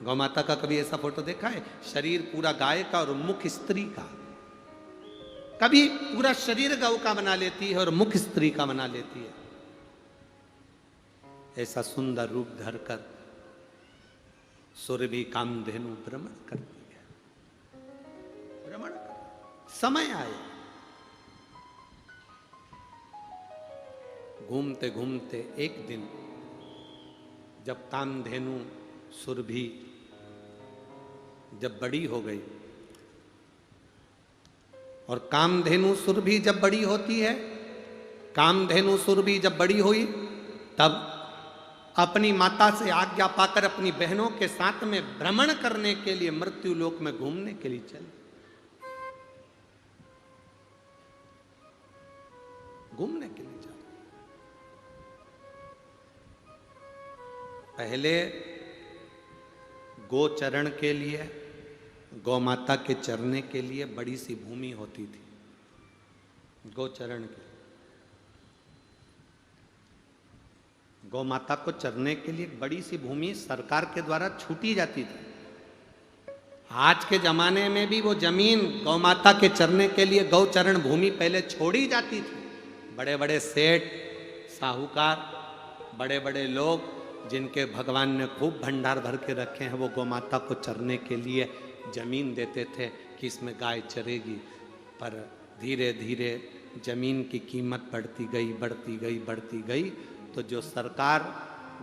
गौ माता का कभी ऐसा फोटो देखा है? शरीर पूरा गाय का और मुख स्त्री का। कभी पूरा शरीर गौ का बना लेती है और मुख स्त्री का बना लेती है। ऐसा सुंदर रूप धरकर सुरभि कामधेनु भ्रमण करती है, भ्रमण कर। समय आया, घूमते घूमते एक दिन जब कामधेनु सुरभि जब बड़ी हो गई, और कामधेनु सुरभि जब बड़ी होती है, कामधेनु सुरभि जब बड़ी हुई तब अपनी माता से आज्ञा पाकर अपनी बहनों के साथ में भ्रमण करने के लिए मृत्यु लोक में घूमने के लिए चली। घूमने के लिए चली। पहले गोचरण के लिए, गौ माता के चरने के लिए बड़ी सी भूमि होती थी। गोचरण के गौ माता को चरने के लिए बड़ी सी भूमि सरकार के द्वारा छूटी जाती थी। आज के जमाने में भी वो जमीन गौ माता के चरने के लिए गौचरण भूमि पहले छोड़ी जाती थी। बड़े बड़े सेठ, साहूकार, बड़े बड़े लोग जिनके भगवान ने खूब भंडार भर के रखे हैं, वो गौ माता को चरने के लिए जमीन देते थे कि इसमें गाय चरेगी। पर धीरे धीरे जमीन की कीमत बढ़ती गई, बढ़ती गई, बढ़ती गई, तो जो सरकार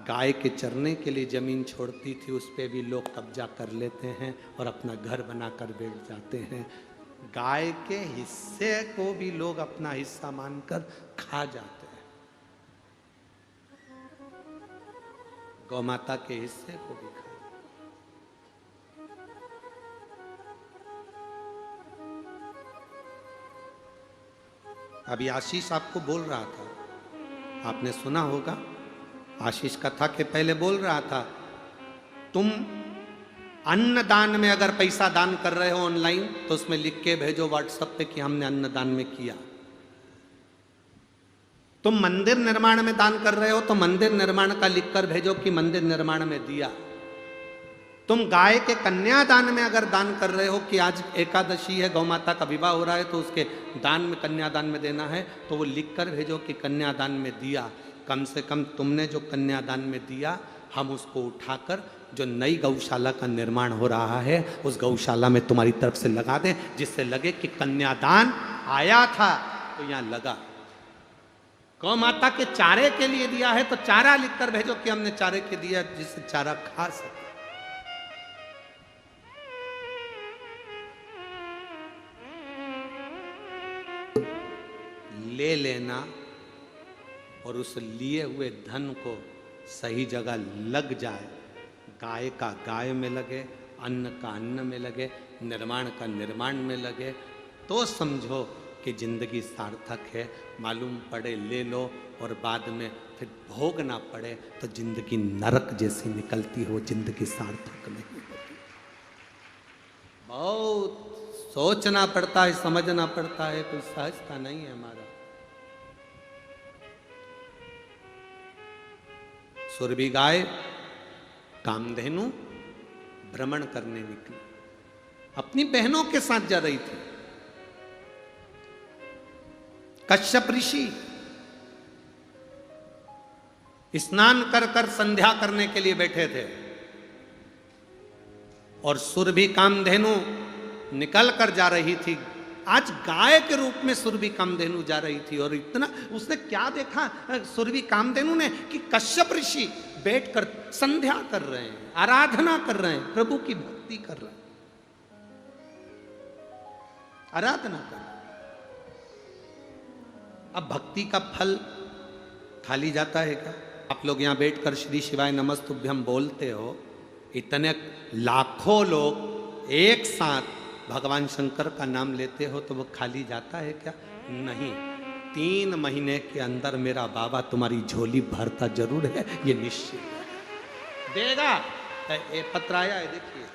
गाय के चरने के लिए जमीन छोड़ती थी उस पे भी लोग कब्जा कर लेते हैं और अपना घर बनाकर बैठ जाते हैं। गाय के हिस्से को भी लोग अपना हिस्सा मानकर खा जाते हैं। गौ माता के हिस्से को भी खा। अभी आशीष आपको बोल रहा था, आपने सुना होगा, आशीष कथा के पहले बोल रहा था, तुम अन्नदान में अगर पैसा दान कर रहे हो ऑनलाइन तो उसमें लिख के भेजो व्हाट्सएप पे कि हमने अन्नदान में किया। तुम मंदिर निर्माण में दान कर रहे हो तो मंदिर निर्माण का लिखकर भेजो कि मंदिर निर्माण में दिया। तुम गाय के कन्यादान में अगर दान कर रहे हो कि आज एकादशी है, गौ माता का विवाह हो रहा है तो उसके दान में, कन्यादान में देना है, तो वो लिखकर भेजो कि कन्यादान में दिया। कम से कम तुमने जो कन्यादान में दिया, हम उसको उठाकर जो नई गौशाला का निर्माण हो रहा है उस गौशाला में तुम्हारी तरफ से लगा दें, जिससे लगे कि कन्यादान आया था तो यहाँ लगा। गौ माता के चारे के लिए दिया है तो चारा लिखकर भेजो कि हमने चारे के दिया, जिससे चारा खा सके। ले लेना और उस लिए हुए धन को सही जगह लग जाए, गाय का गाय में लगे, अन्न का अन्न में लगे, निर्माण का निर्माण में लगे, तो समझो कि जिंदगी सार्थक है। मालूम पड़े ले लो और बाद में फिर भोगना पड़े तो जिंदगी नरक जैसी निकलती हो, जिंदगी सार्थक नहीं होती। बहुत सोचना पड़ता है, समझना पड़ता है, कोई सहजता नहीं है हमारा। सुरभि गाय कामधेनु भ्रमण करने निकली, अपनी बहनों के साथ जा रही थी। कश्यप ऋषि स्नान कर कर संध्या करने के लिए बैठे थे और सुरभि कामधेनु निकल कर जा रही थी। आज गाय के रूप में सुरभि कामधेनु जा रही थी और इतना उसने क्या देखा सुरभि कामधेनु ने कि कश्यप ऋषि बैठकर संध्या कर रहे हैं, आराधना कर रहे हैं, प्रभु की भक्ति कर रहे हैं, आराधना कर रहे हैं। अब भक्ति का फल खाली जाता है क्या? आप लोग यहां बैठकर श्री शिवाय नमस्तुभ्यम बोलते हो, इतने लाखों लोग एक साथ भगवान शंकर का नाम लेते हो तो वो खाली जाता है क्या? नहीं। 3 महीने के अंदर मेरा बाबा तुम्हारी झोली भरता जरूर है, ये निश्चित है, देगा। ये पत्र आया है, देखिए।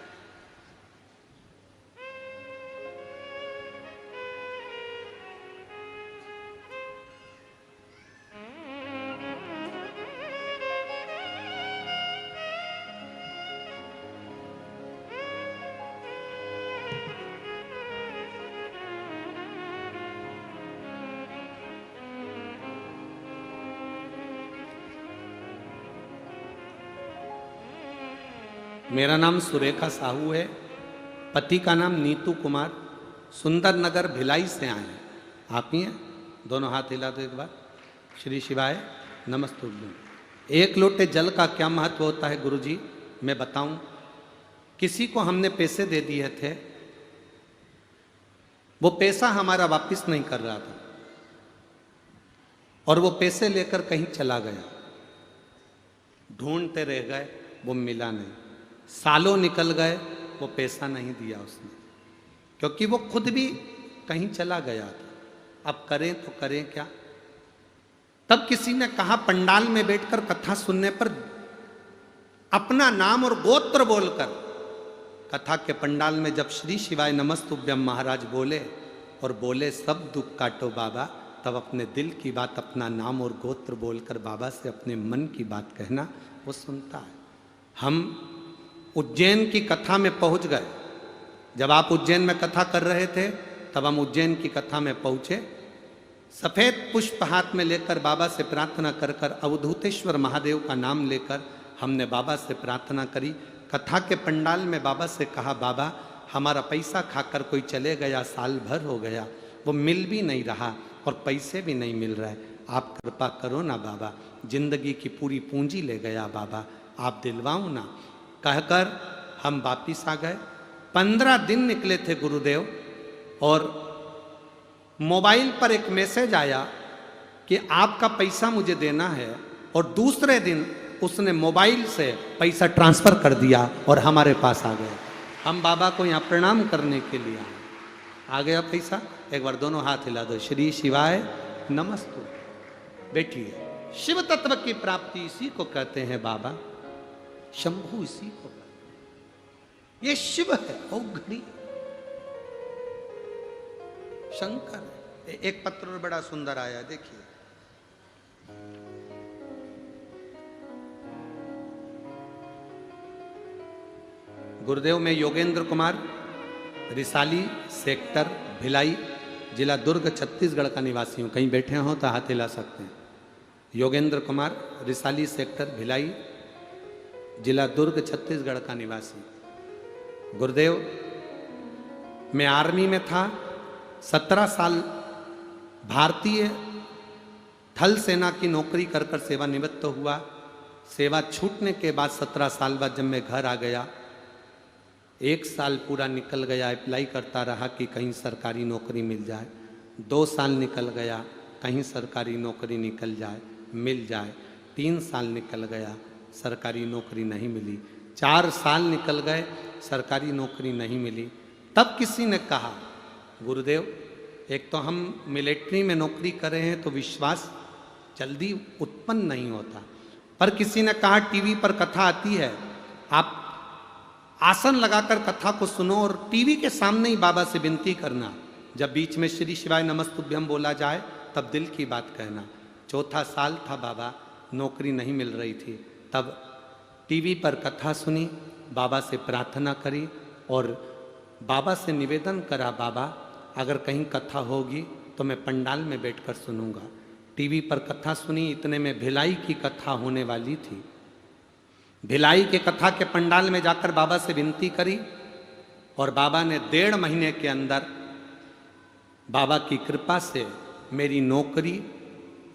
मेरा नाम सुरेखा साहू है, पति का नाम नीतू कुमार, सुंदर नगर भिलाई से आए हैं। आप ही हैं? दोनों हाथ हिला दो एक बार। श्री शिवाय नमस्तुभ्यम। 1 लोटे जल का क्या महत्व होता है गुरुजी, मैं बताऊं। किसी को हमने पैसे दे दिए थे, वो पैसा हमारा वापस नहीं कर रहा था और वो पैसे लेकर कहीं चला गया, ढूंढते रह गए, वो मिला नहीं। सालों निकल गए, वो पैसा नहीं दिया उसने, क्योंकि वो खुद भी कहीं चला गया था। अब करें तो करें क्या? तब किसी ने कहा, पंडाल में बैठकर कथा सुनने पर अपना नाम और गोत्र बोलकर, कथा के पंडाल में जब श्री शिवाय नमस्तुभ्यम महाराज बोले और बोले सब दुख काटो बाबा, तब अपने दिल की बात अपना नाम और गोत्र बोलकर बाबा से अपने मन की बात कहना वो सुनता है। हम उज्जैन की कथा में पहुंच गए। जब आप उज्जैन में कथा कर रहे थे तब हम उज्जैन की कथा में पहुंचे। सफेद पुष्प हाथ में लेकर बाबा से प्रार्थना कर कर अवधूतेश्वर महादेव का नाम लेकर हमने बाबा से प्रार्थना करी। कथा के पंडाल में बाबा से कहा, बाबा हमारा पैसा खाकर कोई चले गया, साल भर हो गया, वो मिल भी नहीं रहा और पैसे भी नहीं मिल रहे, आप कृपा करो ना बाबा, जिंदगी की पूरी पूंजी ले गया बाबा, आप दिलवाओ ना। कहकर हम वापिस आ गए। 15 दिन निकले थे गुरुदेव और मोबाइल पर एक मैसेज आया कि आपका पैसा मुझे देना है, और दूसरे दिन उसने मोबाइल से पैसा ट्रांसफर कर दिया और हमारे पास आ गया। हम बाबा को यहाँ प्रणाम करने के लिए आए। आ गया पैसा। एक बार दोनों हाथ हिला दो। श्री शिवाय नमस्तु। बैठिए। शिव तत्व की प्राप्ति इसी को कहते हैं बाबा, शंभु इसी को कहते हैं। ये शिव है, ओ घड़ी शंकर। एक पत्र बड़ा सुंदर आया, देखिए। गुरुदेव, मैं योगेंद्र कुमार, रिसाली सेक्टर भिलाई, जिला दुर्ग, छत्तीसगढ़ का निवासी हूँ। कहीं बैठे हो तो हाथ हिला सकते हैं। योगेंद्र कुमार, रिसाली सेक्टर भिलाई, जिला दुर्ग, छत्तीसगढ़ का निवासी। गुरुदेव, मैं आर्मी में था। 17 साल भारतीय थल सेना की नौकरी कर कर सेवानिवृत्त हुआ। सेवा छूटने के बाद 17 साल बाद जब मैं घर आ गया, 1 साल पूरा निकल गया, अप्लाई करता रहा कि कहीं सरकारी नौकरी मिल जाए। 2 साल निकल गया, कहीं सरकारी नौकरी निकल जाए, मिल जाए। 3 साल निकल गया, सरकारी नौकरी नहीं मिली। 4 साल निकल गए, सरकारी नौकरी नहीं मिली। तब किसी ने कहा, गुरुदेव एक तो हम मिलिट्री में नौकरी कर रहे हैं तो विश्वास जल्दी उत्पन्न नहीं होता, पर किसी ने कहा टीवी पर कथा आती है, आप आसन लगाकर कथा को सुनो और टीवी के सामने ही बाबा से विनती करना, जब बीच में श्री शिवाय नमस्तुभ्यम बोला जाए तब दिल की बात कहना। 4था साल था बाबा, नौकरी नहीं मिल रही थी, तब टीवी पर कथा सुनी, बाबा से प्रार्थना करी और बाबा से निवेदन करा, बाबा अगर कहीं कथा होगी तो मैं पंडाल में बैठकर सुनूंगा। टीवी पर कथा सुनी, इतने में भिलाई की कथा होने वाली थी। भिलाई के कथा के पंडाल में जाकर बाबा से विनती करी और बाबा ने 1.5 महीने के अंदर बाबा की कृपा से मेरी नौकरी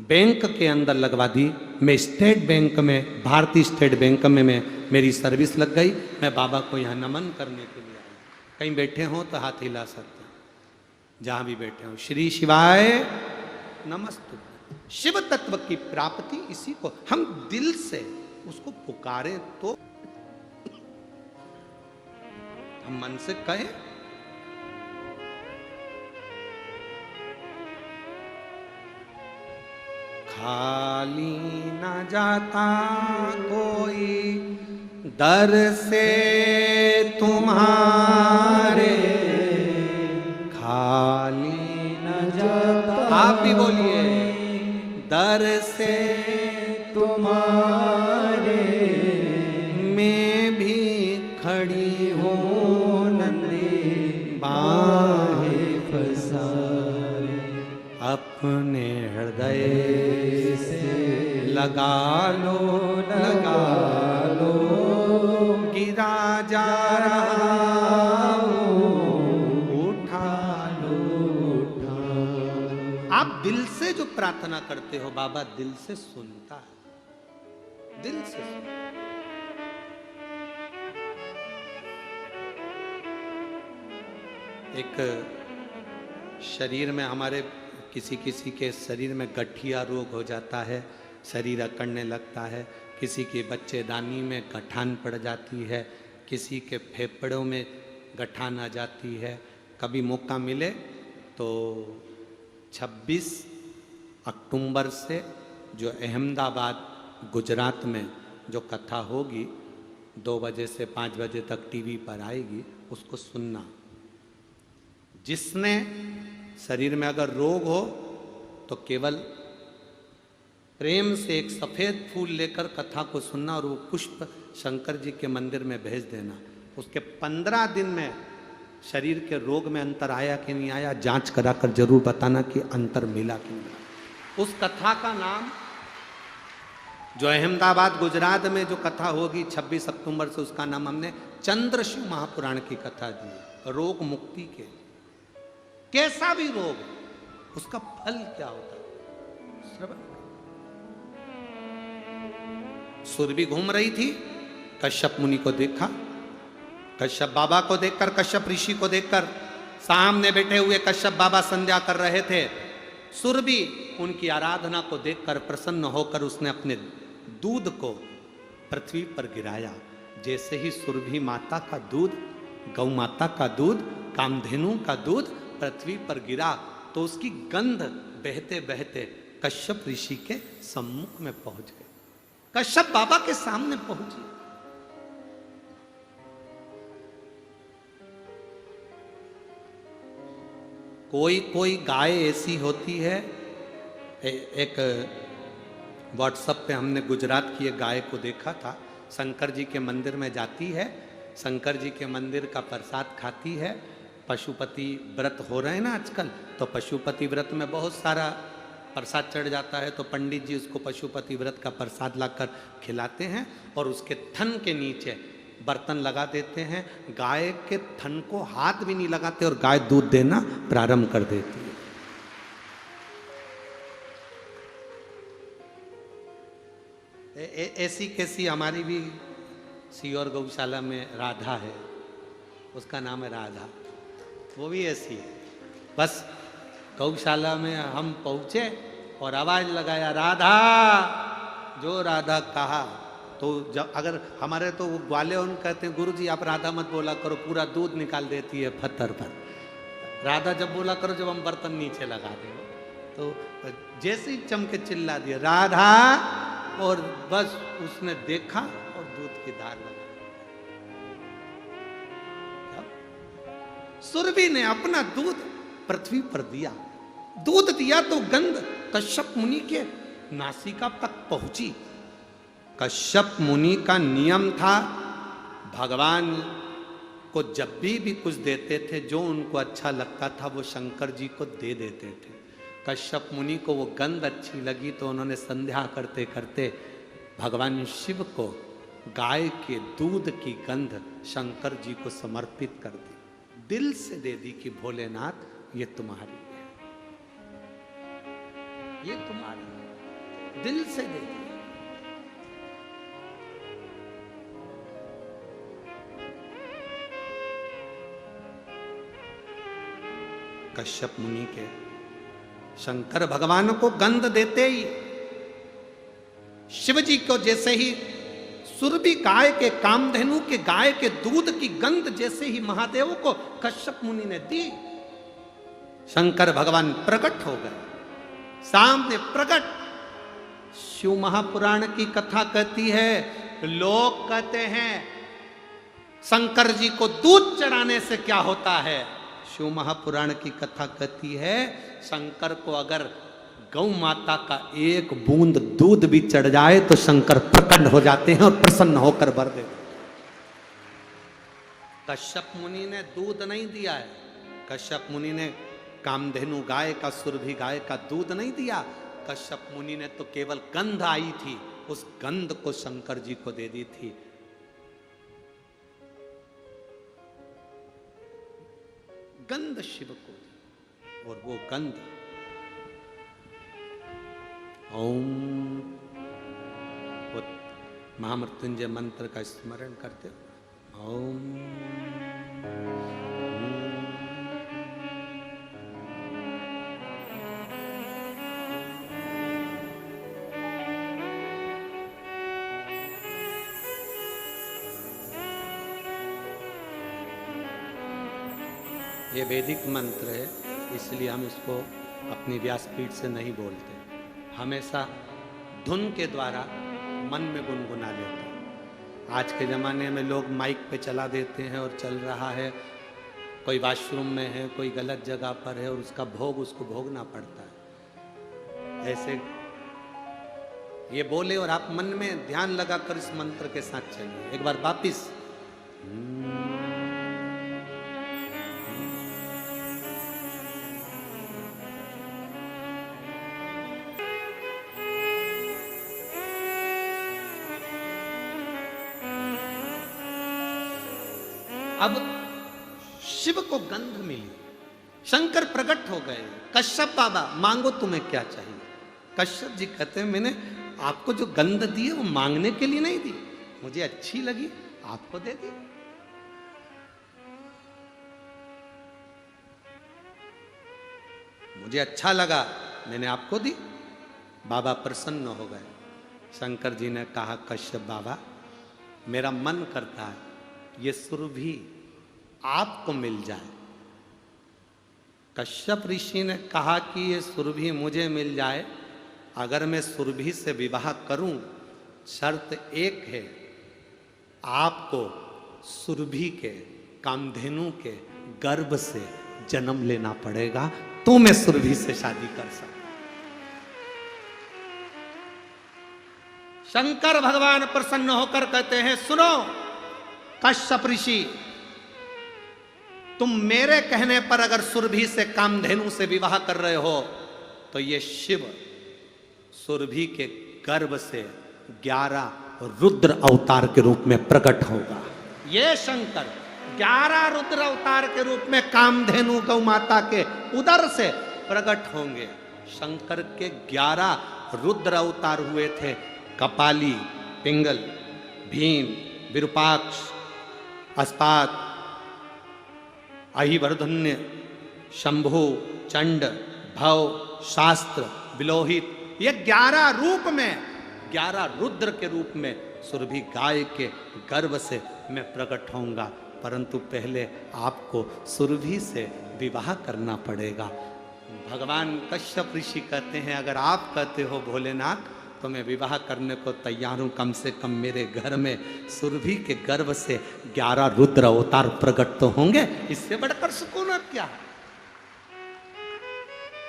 बैंक के अंदर लगवा दी। मैं स्टेट बैंक में, भारतीय स्टेट बैंक में मेरी सर्विस लग गई। मैं बाबा को यहाँ नमन करने के लिए आया। कहीं बैठे हों तो हाथ हिला सकते हैं, जहाँ भी बैठे हों। श्री शिवाय नमस्तु। शिव तत्व की प्राप्ति इसी को हम दिल से उसको पुकारें तो हम मन से कहें। खाली न जाता कोई दर से तुम्हारे, खाली न जाता, आप भी बोलिए, दर से तुम्हारे मैं भी खड़ी हूँ नंदी बाहें पसारे, अपने हृदय से लगा लो गिरा जा रहा हूँ, उठा लो। आप दिल से जो प्रार्थना करते हो बाबा दिल से सुनता है, दिल से सुनता है। एक शरीर में हमारे किसी के शरीर में गठिया रोग हो जाता है, शरीर अकड़ने लगता है, किसी के बच्चेदानी में गठान पड़ जाती है, किसी के फेफड़ों में गठान आ जाती है। कभी मौका मिले तो 26 अक्टूबर से जो अहमदाबाद गुजरात में जो कथा होगी 2 बजे से 5 बजे तक टीवी पर आएगी, उसको सुनना। जिसने शरीर में अगर रोग हो तो केवल प्रेम से एक सफ़ेद फूल लेकर कथा को सुनना और वो पुष्प शंकर जी के मंदिर में भेज देना। उसके 15 दिन में शरीर के रोग में अंतर आया कि नहीं आया, जांच कराकर जरूर बताना कि अंतर मिला कि नहीं। उस कथा का नाम, जो अहमदाबाद गुजरात में जो कथा होगी 26 अक्टूबर से, उसका नाम हमने चंद्रशिव महापुराण की कथा दी। रोग मुक्ति के, कैसा भी रोग उसका फल क्या होता है, श्रवण। सुरभि घूम रही थी, कश्यप मुनि को देखा, कश्यप बाबा को देखकर, कश्यप ऋषि को देखकर, सामने बैठे हुए कश्यप बाबा संध्या कर रहे थे। सुरभि उनकी आराधना को देखकर प्रसन्न होकर उसने अपने दूध को पृथ्वी पर गिराया। जैसे ही सुरभि माता का दूध, गौ माता का दूध, कामधेनु का दूध पृथ्वी पर गिरा तो उसकी गंध बहते बहते कश्यप ऋषि के सम्मुख में पहुंच गई, कश्यप बाबा के सामने पहुंची। कोई गाय ऐसी होती है, एक व्हाट्सएप पे हमने गुजरात की एक गाय को देखा था, शंकर जी के मंदिर में जाती है, शंकर जी के मंदिर का प्रसाद खाती है। पशुपति व्रत हो रहे हैं ना आजकल, तो पशुपति व्रत में बहुत सारा प्रसाद चढ़ जाता है, तो पंडित जी उसको पशुपति व्रत का प्रसाद लाकर खिलाते हैं और उसके थन के नीचे बर्तन लगा देते हैं। गाय के थन को हाथ भी नहीं लगाते और गाय दूध देना प्रारंभ कर देती है। ऐसी कैसी हमारी भी सीहोर गौशाला में राधा है, उसका नाम है राधा, वो भी ऐसी है। बस गौशाला में हम पहुंचे और आवाज लगाया, राधा। जो राधा कहा तो जब अगर हमारे तो ग्वाले उन कहते हैं गुरु जी आप राधा मत बोला करो, पूरा दूध निकाल देती है पत्थर पर। राधा जब बोला करो जब हम बर्तन नीचे लगा दें। तो जैसे ही चमके चिल्ला दिया राधा, और बस उसने देखा और दूध की धार लगा। सुरभि ने अपना दूध पृथ्वी पर दिया। दूध दिया तो गंध कश्यप मुनि के नासिका तक पहुंची। कश्यप मुनि का नियम था, भगवान को जब भी कुछ देते थे जो उनको अच्छा लगता था वो शंकर जी को दे देते थे। कश्यप मुनि को वो गंध अच्छी लगी तो उन्होंने संध्या करते करते भगवान शिव को गाय के दूध की गंध शंकर जी को समर्पित कर दी। दिल से दे दी कि भोलेनाथ ये तुम्हारी है, ये तुम्हारी है, दिल से दे दी। कश्यप मुनि के शंकर भगवान को गंध देते ही शिव जी को जैसे ही सुरभि गाय के कामधेनु के गाय के दूध की गंध जैसे ही महादेव को कश्यप मुनि ने दी, शंकर भगवान प्रकट हो गए, सामने प्रकट। शिव महापुराण की कथा कहती है, लोग कहते हैं शंकर जी को दूध चढ़ाने से क्या होता है। शिव महापुराण की कथा कहती है शंकर को अगर गौ माता का एक बूंद दूध भी चढ़ जाए तो शंकर प्रकट हो जाते हैं और प्रसन्न होकर वर देते। कश्यप मुनि ने दूध नहीं दिया है, कश्यप मुनि ने कामधेनु गाय का, सुरभि गाय का दूध नहीं दिया। कश्यप मुनि ने तो केवल गंध आई थी, उस गंध को शंकर जी को दे दी थी। गंध शिव को दी, और वो गंध ओम महामृत्युंजय मंत्र का स्मरण करते हो। ओम ये वैदिक मंत्र है, इसलिए हम इसको अपनी व्यासपीठ से नहीं बोलते, हमेशा धुन के द्वारा मन में गुनगुना लेते हैं। आज के ज़माने में लोग माइक पे चला देते हैं और चल रहा है, कोई वॉशरूम में है, कोई गलत जगह पर है और उसका भोग उसको भोगना पड़ता है। ऐसे ये बोले और आप मन में ध्यान लगाकर इस मंत्र के साथ चलिए। एक बार वापिस अब शिव को गंध मिली, शंकर प्रकट हो गए। कश्यप बाबा मांगो तुम्हें क्या चाहिए। कश्यप जी कहते हैं मैंने आपको जो गंध दी है वो मांगने के लिए नहीं दी, मुझे अच्छी लगी आपको दे दी। मुझे अच्छा लगा मैंने आपको दी। बाबा प्रसन्न हो गए। शंकर जी ने कहा कश्यप बाबा मेरा मन करता है ये सुरभि आपको मिल जाए। कश्यप ऋषि ने कहा कि ये सुरभि मुझे मिल जाए, अगर मैं सुरभि से विवाह करूं, शर्त एक है आपको सुरभि के कामधेनु के गर्भ से जन्म लेना पड़ेगा, तो मैं सुरभि से शादी कर सकता। शंकर भगवान प्रसन्न होकर कहते हैं सुनो कश्यप ऋषि, तुम मेरे कहने पर अगर सुरभि से कामधेनु से विवाह कर रहे हो तो ये शिव सुरभि के गर्भ से 11 रुद्र अवतार के रूप में प्रकट होगा। ये शंकर 11 रुद्र अवतार के रूप में कामधेनु गौ माता के उदर से प्रकट होंगे। शंकर के 11 रुद्र अवतार हुए थे, कपाली, पिंगल, भीम, विरूपाक्ष, अस्पात, अहिवर्धन्य, शंभु, चंड, भव, शास्त्र, विलोहित, ये 11 रूप में 11 रुद्र के रूप में सुरभि गाय के गर्भ से मैं प्रकट होऊंगा, परंतु पहले आपको सुरभि से विवाह करना पड़ेगा। भगवान कश्यप ऋषि कहते हैं, अगर आप कहते हो भोलेनाथ तो मैं विवाह करने को तैयार हूं। कम से कम मेरे घर में सुरभि के गर्भ से 11 रुद्र अवतार प्रकट तो होंगे, इससे बढ़कर सुकून और क्या।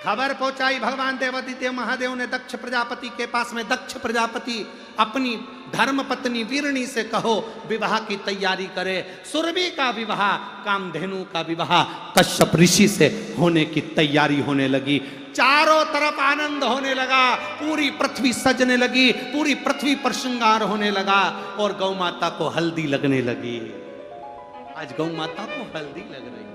खबर पहुंचाई भगवान देवादित्य महादेव ने दक्ष प्रजापति के पास में। दक्ष प्रजापति अपनी धर्म पत्नी वीरणी से कहो विवाह की तैयारी करे। सुरभि का विवाह, कामधेनु का विवाह कश्यप ऋषि से होने की तैयारी होने लगी। चारों तरफ आनंद होने लगा, पूरी पृथ्वी सजने लगी, पूरी पृथ्वी पर श्रृंगार होने लगा और गौ माता को हल्दी लगने लगी। आज गौ माता को हल्दी लग रही।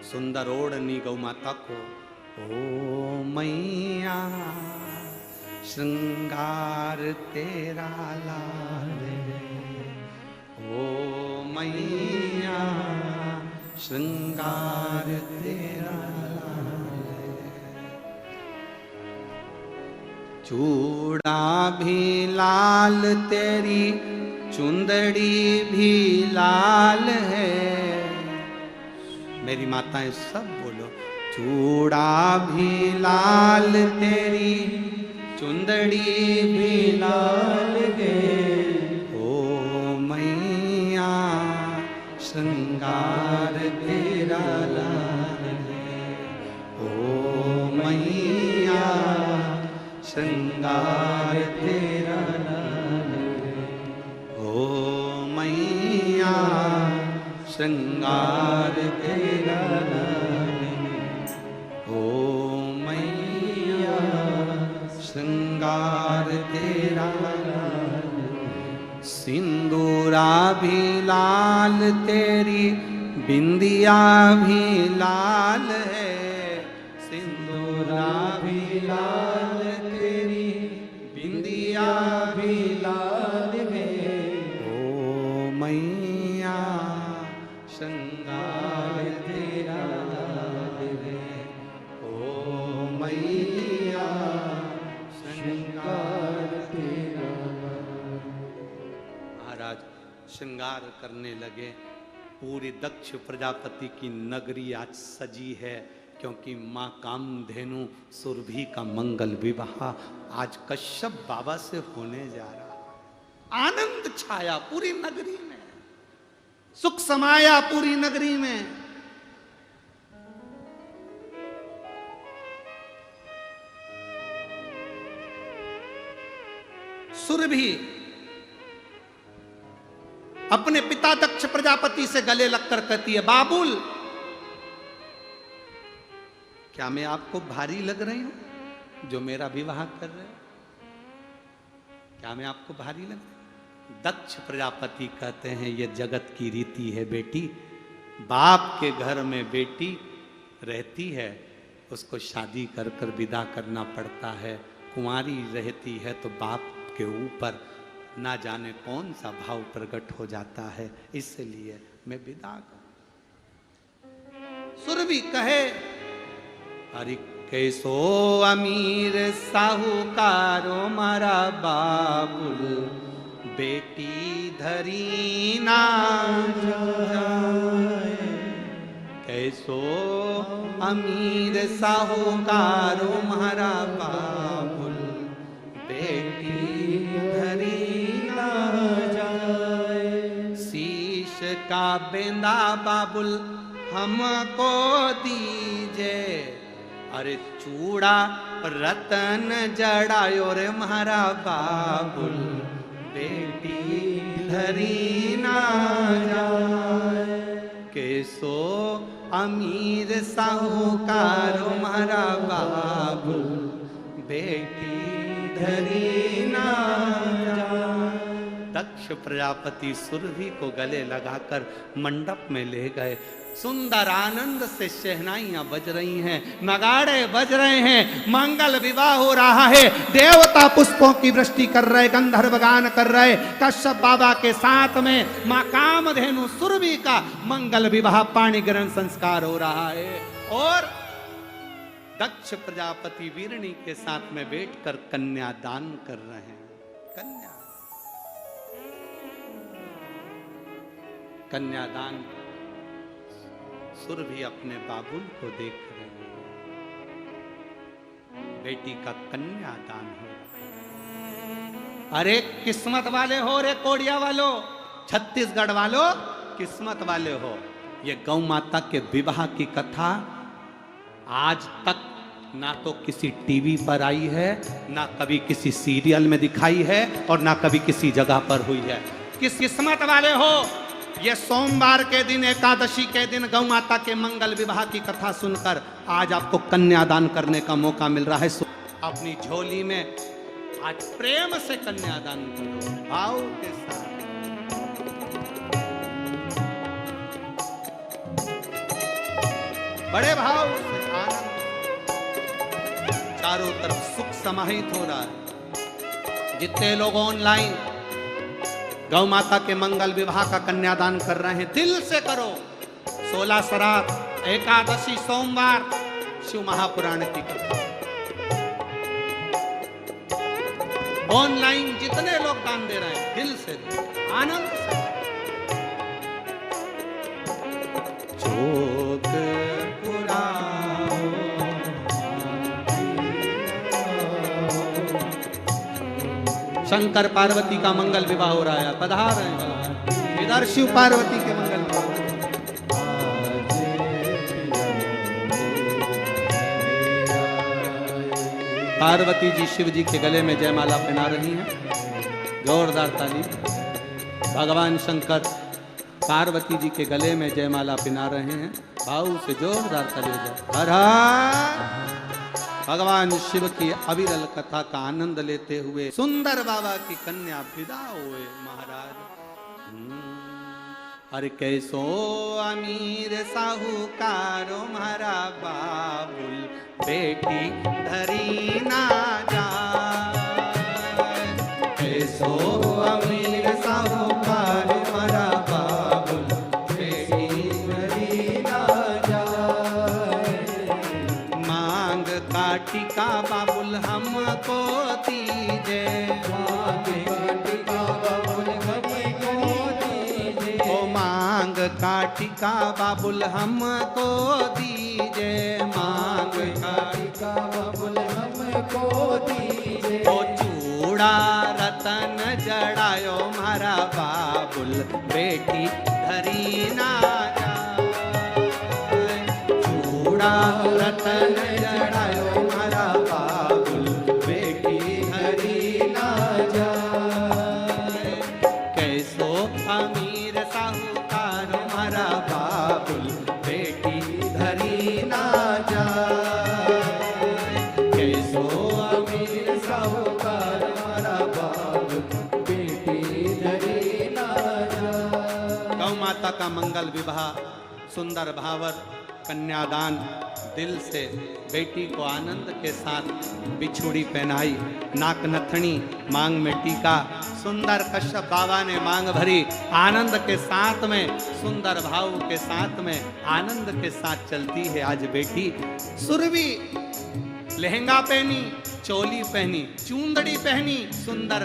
सुंदर ओढ़नी गौ माता को, ओ मैया श्रृंगार तेरा लाल, ओ मैया श्रृंगार तेरा लाल। चूड़ा भी लाल तेरी चुंदड़ी भी लाल है। मेरी माताएं सब बोलो, चूड़ा भी लाल तेरी चुंदड़ी भी लाल है, ओ मैया श्रृंगार तेरा लाल है, ओ मैया श्रृंगार तेरा लाल है, ओ मैया श्रृंगार तेरा लाल है, ओ मैया श्रृंगार तेरा लाल है। सिंदूरा भी लाल तेरी बिंदिया भी लाल है, सिंदूरा भी लाल तेरी बिंदिया भी लाल है, ओ मैया श्रृंगार तेरा लाल है, ओ मैया श्रृंगार तेरा लाल। महाराज श्रृंगार करने लगे। पूरी दक्ष प्रजापति की नगरी आज सजी है, क्योंकि माँ कामधेनु सुरभि का मंगल विवाह आज कश्यप बाबा से होने जा रहा। आनंद छाया पूरी नगरी में, सुख समाया पूरी नगरी में। सुरभि अपने पिता दक्ष प्रजापति से गले लगकर कहती है, बाबुल क्या मैं आपको भारी लग रही हूं जो मेरा विवाह कर रहे हो? क्या मैं आपको भारी लग रही? दक्ष प्रजापति कहते हैं, ये जगत की रीति है बेटी। बाप के घर में बेटी रहती है, उसको शादी कर कर विदा करना पड़ता है। कुंवारी रहती है तो बाप के ऊपर ना जाने कौन सा भाव प्रकट हो जाता है, इसलिए मैं विदा कर। सुरभि कहे, अरे कैसो अमीर साहूकारो मारा बाबुल, बेटी धरी ना जाए। कैसो अमीर साहूकारो मारा बाबुल, बेटी धरी ना जाए। शीश का बेंदा बाबुल हमको दीजे, अरे चूड़ा रतन जड़ायो रे मारा बाबुल, बेटी धरी ना जाए। कैसो अमीर साहूकार मारा बाबुल, बेटी धरी ना जाए। दक्ष प्रजापति सुरभि को गले लगाकर मंडप में ले गए। सुंदर आनंद से शहनाइयां बज रही हैं, नगाड़े बज रहे हैं, मंगल विवाह हो रहा है। देवता पुष्पों की वृष्टि कर रहे, गंधर्व गान कर रहे। कश्यप बाबा के साथ में मां कामधेनु सुरभि का मंगल विवाह पाणी ग्रहण संस्कार हो रहा है। और दक्ष प्रजापति वीरणी के साथ में बैठकर कन्यादान कर रहे हैं। कन्यादान सुर भी अपने बाबुल को देख रहे हैं। बेटी का कन्यादान हो रहा है। अरे किस्मत वाले हो रे कोड़िया वालों, छत्तीसगढ़ वालों किस्मत वाले हो। ये गौ माता के विवाह की कथा आज तक ना तो किसी टीवी पर आई है, ना कभी किसी सीरियल में दिखाई है, और ना कभी किसी जगह पर हुई है। किस किस्मत वाले हो, ये सोमवार के दिन, एकादशी के दिन गौ माता के मंगल विवाह की कथा सुनकर आज आपको कन्यादान करने का मौका मिल रहा है। अपनी झोली में आज प्रेम से कन्यादान करो, भाव के साथ। बड़े भाव से आनंद, चारों तरफ सुख समाहित हो रहा है। जितने लोग ऑनलाइन गौ माता के मंगल विवाह का कन्यादान कर रहे हैं, दिल से करो। 16 श्राद्ध, एकादशी, सोमवार, शिव महापुराण की कथा। ऑनलाइन जितने लोग दान दे रहे हैं, दिल से दे, आनंद से। जोग शंकर पार्वती का मंगल विवाह हो रहा है, पधार हैं इधर शिव पार्वती के मंगल विवाह। पार्वती जी शिव जी के गले में जयमाला पहना रही हैं, जोरदार ताली। भगवान शंकर पार्वती जी के गले में जयमाला पहना रहे हैं, भाव से जोरदार ताली हो जाए। हर हर। भगवान शिव की अविरल कथा का आनंद लेते हुए सुंदर बाबा की कन्या विदा हुए महाराज। अरे कैसो अमीर साहूकारो मारा बाबुल, बेटी धरी ना जाए। कैसो अमीर साहूकार मारा बाबुल, बेटी धरी ना जाए। मांग काटिका बाबुल हमको दीजे, काटिका बाबुल हमको दीजे, मांग काटिका बाबुल हमको दीजे। ओ चूड़ा रतन जड़ायो मारा बाबुल, बेटी धरी ना जाए। चूड़ा रतन जड़ायो मारा बाबुल, बेटी धरी ना जाए। कैसो अमीर साहूकार मारा बाबुल, बेटी धरी ना जाए। कैसो अमीर साहूकार मारा बाबुल, बेटी धरी ना जाए। गौ माता का मंगल विवाह, सुंदर भावर कन्यादान, दिल से बेटी को आनंद के साथ बिछुड़ी पहनाई, नाक नथनी, मांग में टीका। सुंदर कश्यप बाबा ने मांग भरी, आनंद के साथ में, सुंदर भाव के साथ में, आनंद के साथ चलती है आज बेटी। सुरभि लहंगा पहनी, चोली पहनी, चूंदड़ी पहनी, सुंदर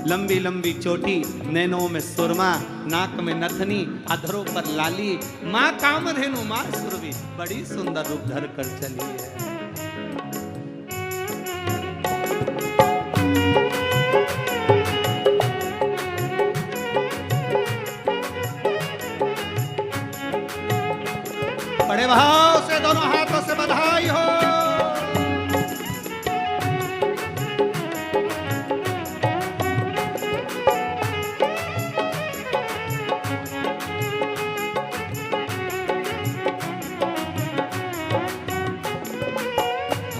लंबी लंबी चोटी, नैनों में सुरमा, नाक में नथनी, अधरों पर लाली। माँ कामधेनु, माँ सुरभि बड़ी सुंदर रूप धर कर चली है। बड़े भाव से दोनों हाथों से बधाई हो।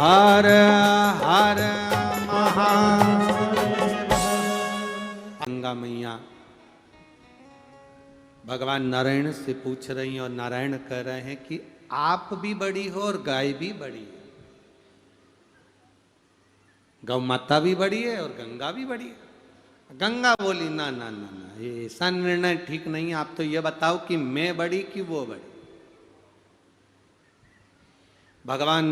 हर हर महादेव। गंगा मैया भगवान नारायण से पूछ रही हैं, और नारायण कह रहे हैं कि आप भी बड़ी हो और गाय भी बड़ी है। गौ माता भी बड़ी है और गंगा भी बड़ी है। गंगा बोली ना ना ना ना, ये ऐसा निर्णय ठीक नहीं। आप तो ये बताओ कि मैं बड़ी कि वो बड़ी। भगवान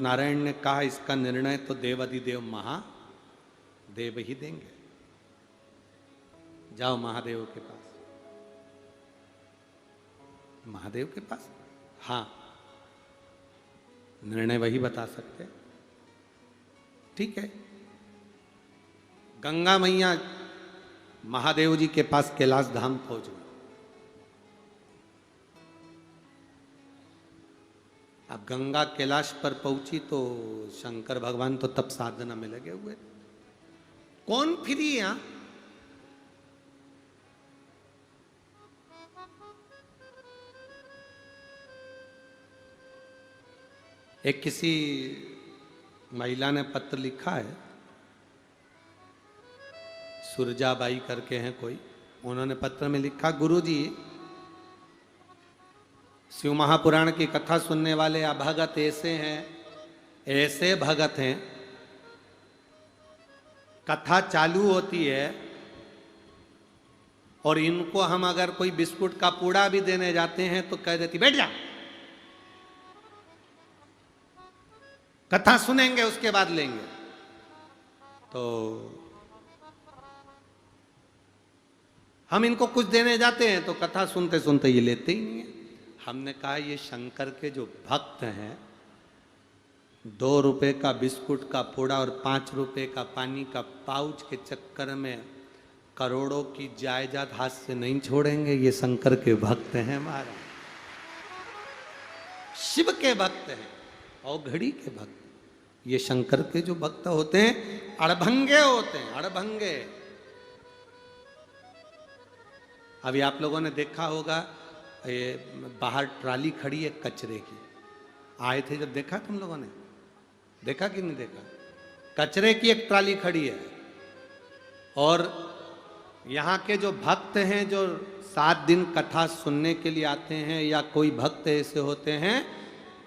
नारायण ने कहा इसका निर्णय तो देवाधिदेव महादेव ही देंगे। जाओ महादेव के पास। महादेव के पास? हाँ, निर्णय वही बता सकते। ठीक है, गंगा मैया महादेव जी के पास कैलाश धाम पहुंच गई। अब गंगा कैलाश पर पहुंची तो शंकर भगवान तो तब साधना में लगे हुए। कौन फ्री यहां? एक किसी महिला ने पत्र लिखा है, सुरजाबाई करके हैं कोई, उन्होंने पत्र में लिखा, गुरुजी शिव महापुराण की कथा सुनने वाले अभगत ऐसे हैं, ऐसे भगत हैं, कथा चालू होती है और इनको हम अगर कोई बिस्कुट का पूड़ा भी देने जाते हैं तो कह देती बैठ जा, कथा सुनेंगे उसके बाद लेंगे। तो हम इनको कुछ देने जाते हैं तो कथा सुनते सुनते ये लेते ही नहीं है। हमने कहा ये शंकर के जो भक्त हैं, 2 रुपए का बिस्कुट का पूड़ा और 5 रुपए का पानी का पाउच के चक्कर में करोड़ों की जायदाद हाथ से नहीं छोड़ेंगे। ये शंकर के भक्त हैं, महाराज शिव के भक्त हैं और घड़ी के भक्त। ये शंकर के जो भक्त होते हैं अड़भंगे होते हैं, अड़भंगे। अभी आप लोगों ने देखा होगा ये बाहर ट्राली खड़ी है कचरे की, आए थे जब, देखा तुम लोगों ने? देखा कि नहीं देखा? कचरे की एक ट्राली खड़ी है और यहाँ के जो भक्त हैं जो 7 दिन कथा सुनने के लिए आते हैं, या कोई भक्त ऐसे होते हैं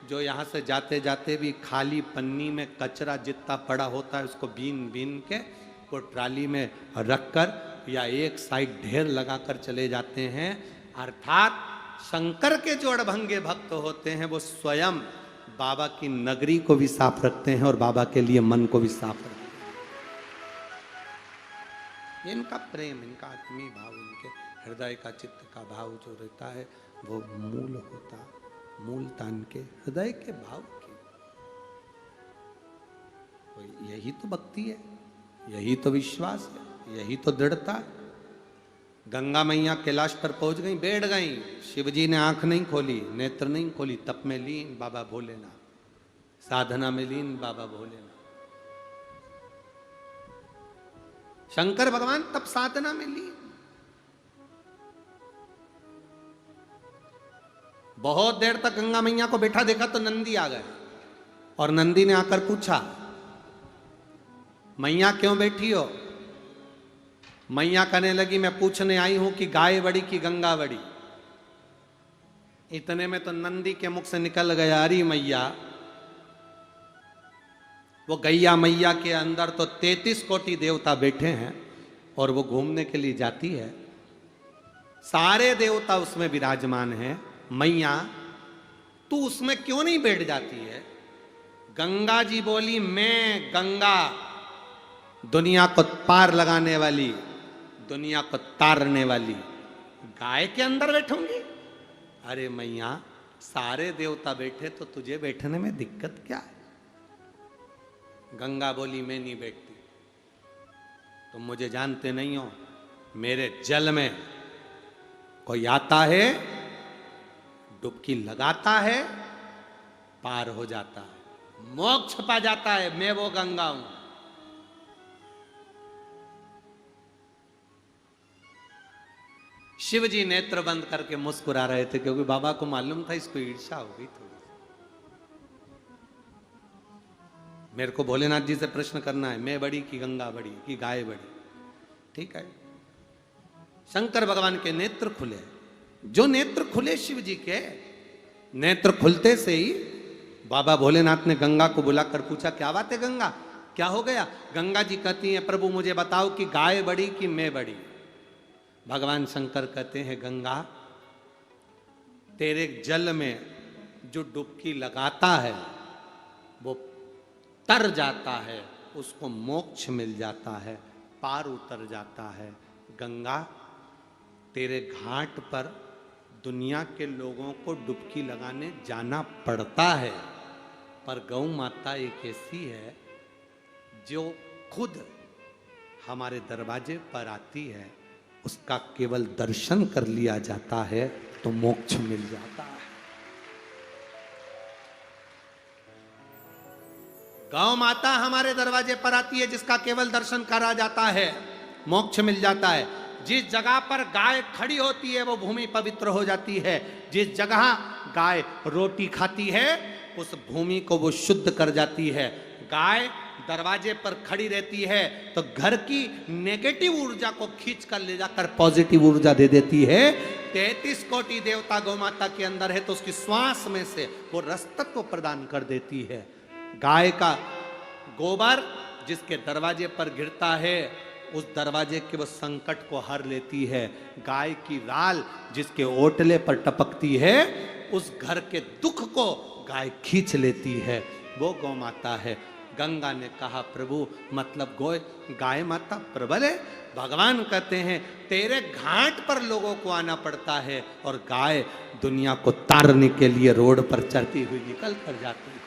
जो यहाँ से जाते जाते भी खाली पन्नी में कचरा जितना पड़ा होता है उसको बीन बीन के वो ट्राली में रखकर या एक साइड ढेर लगाकर चले जाते हैं। अर्थात शंकर के जो अड़भंगे भक्त होते हैं वो स्वयं बाबा की नगरी को भी साफ रखते हैं और बाबा के लिए मन को भी साफ रखते हैं। इनका प्रेम, इनका आत्मीय भाव, इनके हृदय का चित्त का भाव जो रहता है वो मूल होता है, मूल तान के हृदय के भाव की। यही तो भक्ति है, यही तो विश्वास है, यही तो दृढ़ता है। गंगा मैया कैलाश पर पहुंच गई, बैठ गई। शिवजी ने आंख नहीं खोली, नेत्र नहीं खोली, तप में लीन बाबा भोलेनाथ, साधना में लीन बाबा भोलेनाथ। शंकर भगवान तब साधना में लीन। बहुत देर तक गंगा मैया को बैठा देखा तो नंदी आ गए और नंदी ने आकर पूछा, मैया क्यों बैठी हो? मैया कहने लगी, मैं पूछने आई हूं कि गाय बड़ी कि गंगा बड़ी। इतने में तो नंदी के मुख से निकल गया, अरे मैया, वो गैया मैया के अंदर तो 33 कोटि देवता बैठे हैं और वो घूमने के लिए जाती है, सारे देवता उसमें विराजमान हैं। मैया तू उसमें क्यों नहीं बैठ जाती है? गंगा जी बोली, मैं गंगा दुनिया को पार लगाने वाली, दुनिया को तारने वाली गाय के अंदर बैठूंगी? अरे मैया, सारे देवता बैठे तो तुझे बैठने में दिक्कत क्या है? गंगा बोली, मैं नहीं बैठती, तुम मुझे जानते नहीं हो, मेरे जल में कोई आता है, डुबकी लगाता है, पार हो जाता है, मोक्ष पा जाता है, मैं वो गंगा हूं। शिव जी नेत्र बंद करके मुस्कुरा रहे थे क्योंकि बाबा को मालूम था इसको ईर्ष्या हो गई थोड़ी। मेरे को भोलेनाथ जी से प्रश्न करना है, मैं बड़ी कि गंगा बड़ी कि गाय बड़ी? ठीक है, शंकर भगवान के नेत्र खुले। जो नेत्र खुले शिव जी के, नेत्र खुलते से ही बाबा भोलेनाथ ने गंगा को बुलाकर पूछा, क्या बात है गंगा, क्या हो गया? गंगा जी कहती हैं, प्रभु मुझे बताओ कि गाय बड़ी कि मैं बड़ी? भगवान शंकर कहते हैं, गंगा तेरे जल में जो डुबकी लगाता है वो तर जाता है, उसको मोक्ष मिल जाता है, पार उतर जाता है। गंगा, तेरे घाट पर दुनिया के लोगों को डुबकी लगाने जाना पड़ता है, पर गौ माता एक ऐसी है जो खुद हमारे दरवाजे पर आती है, उसका केवल दर्शन कर लिया जाता है तो मोक्ष मिल जाता है। गौ माता हमारे दरवाजे पर आती है, जिसका केवल दर्शन करा जाता है मोक्ष मिल जाता है। जिस जगह पर गाय खड़ी होती है वो भूमि पवित्र हो जाती है। जिस जगह गाय रोटी खाती है उस भूमि को वो शुद्ध कर जाती है। गाय दरवाजे पर खड़ी रहती है तो घर की नेगेटिव ऊर्जा को खींच कर ले जाकर पॉजिटिव ऊर्जा दे देती है। 33 कोटि देवता गौ माता के अंदर है तो उसकी श्वास में से वो रसतत्व प्रदान कर देती है। गाय का गोबर जिसके दरवाजे पर गिरता है उस दरवाजे के वो संकट को हर लेती है। गाय की राल जिसके ओटले पर टपकती है उस घर के दुख को गाय खींच लेती है, वो गौ माता है। गंगा ने कहा प्रभु मतलब गाय माता प्रबल है। भगवान कहते हैं तेरे घाट पर लोगों को आना पड़ता है और गाय दुनिया को तारने के लिए रोड पर चलती हुई निकल कर जाती है।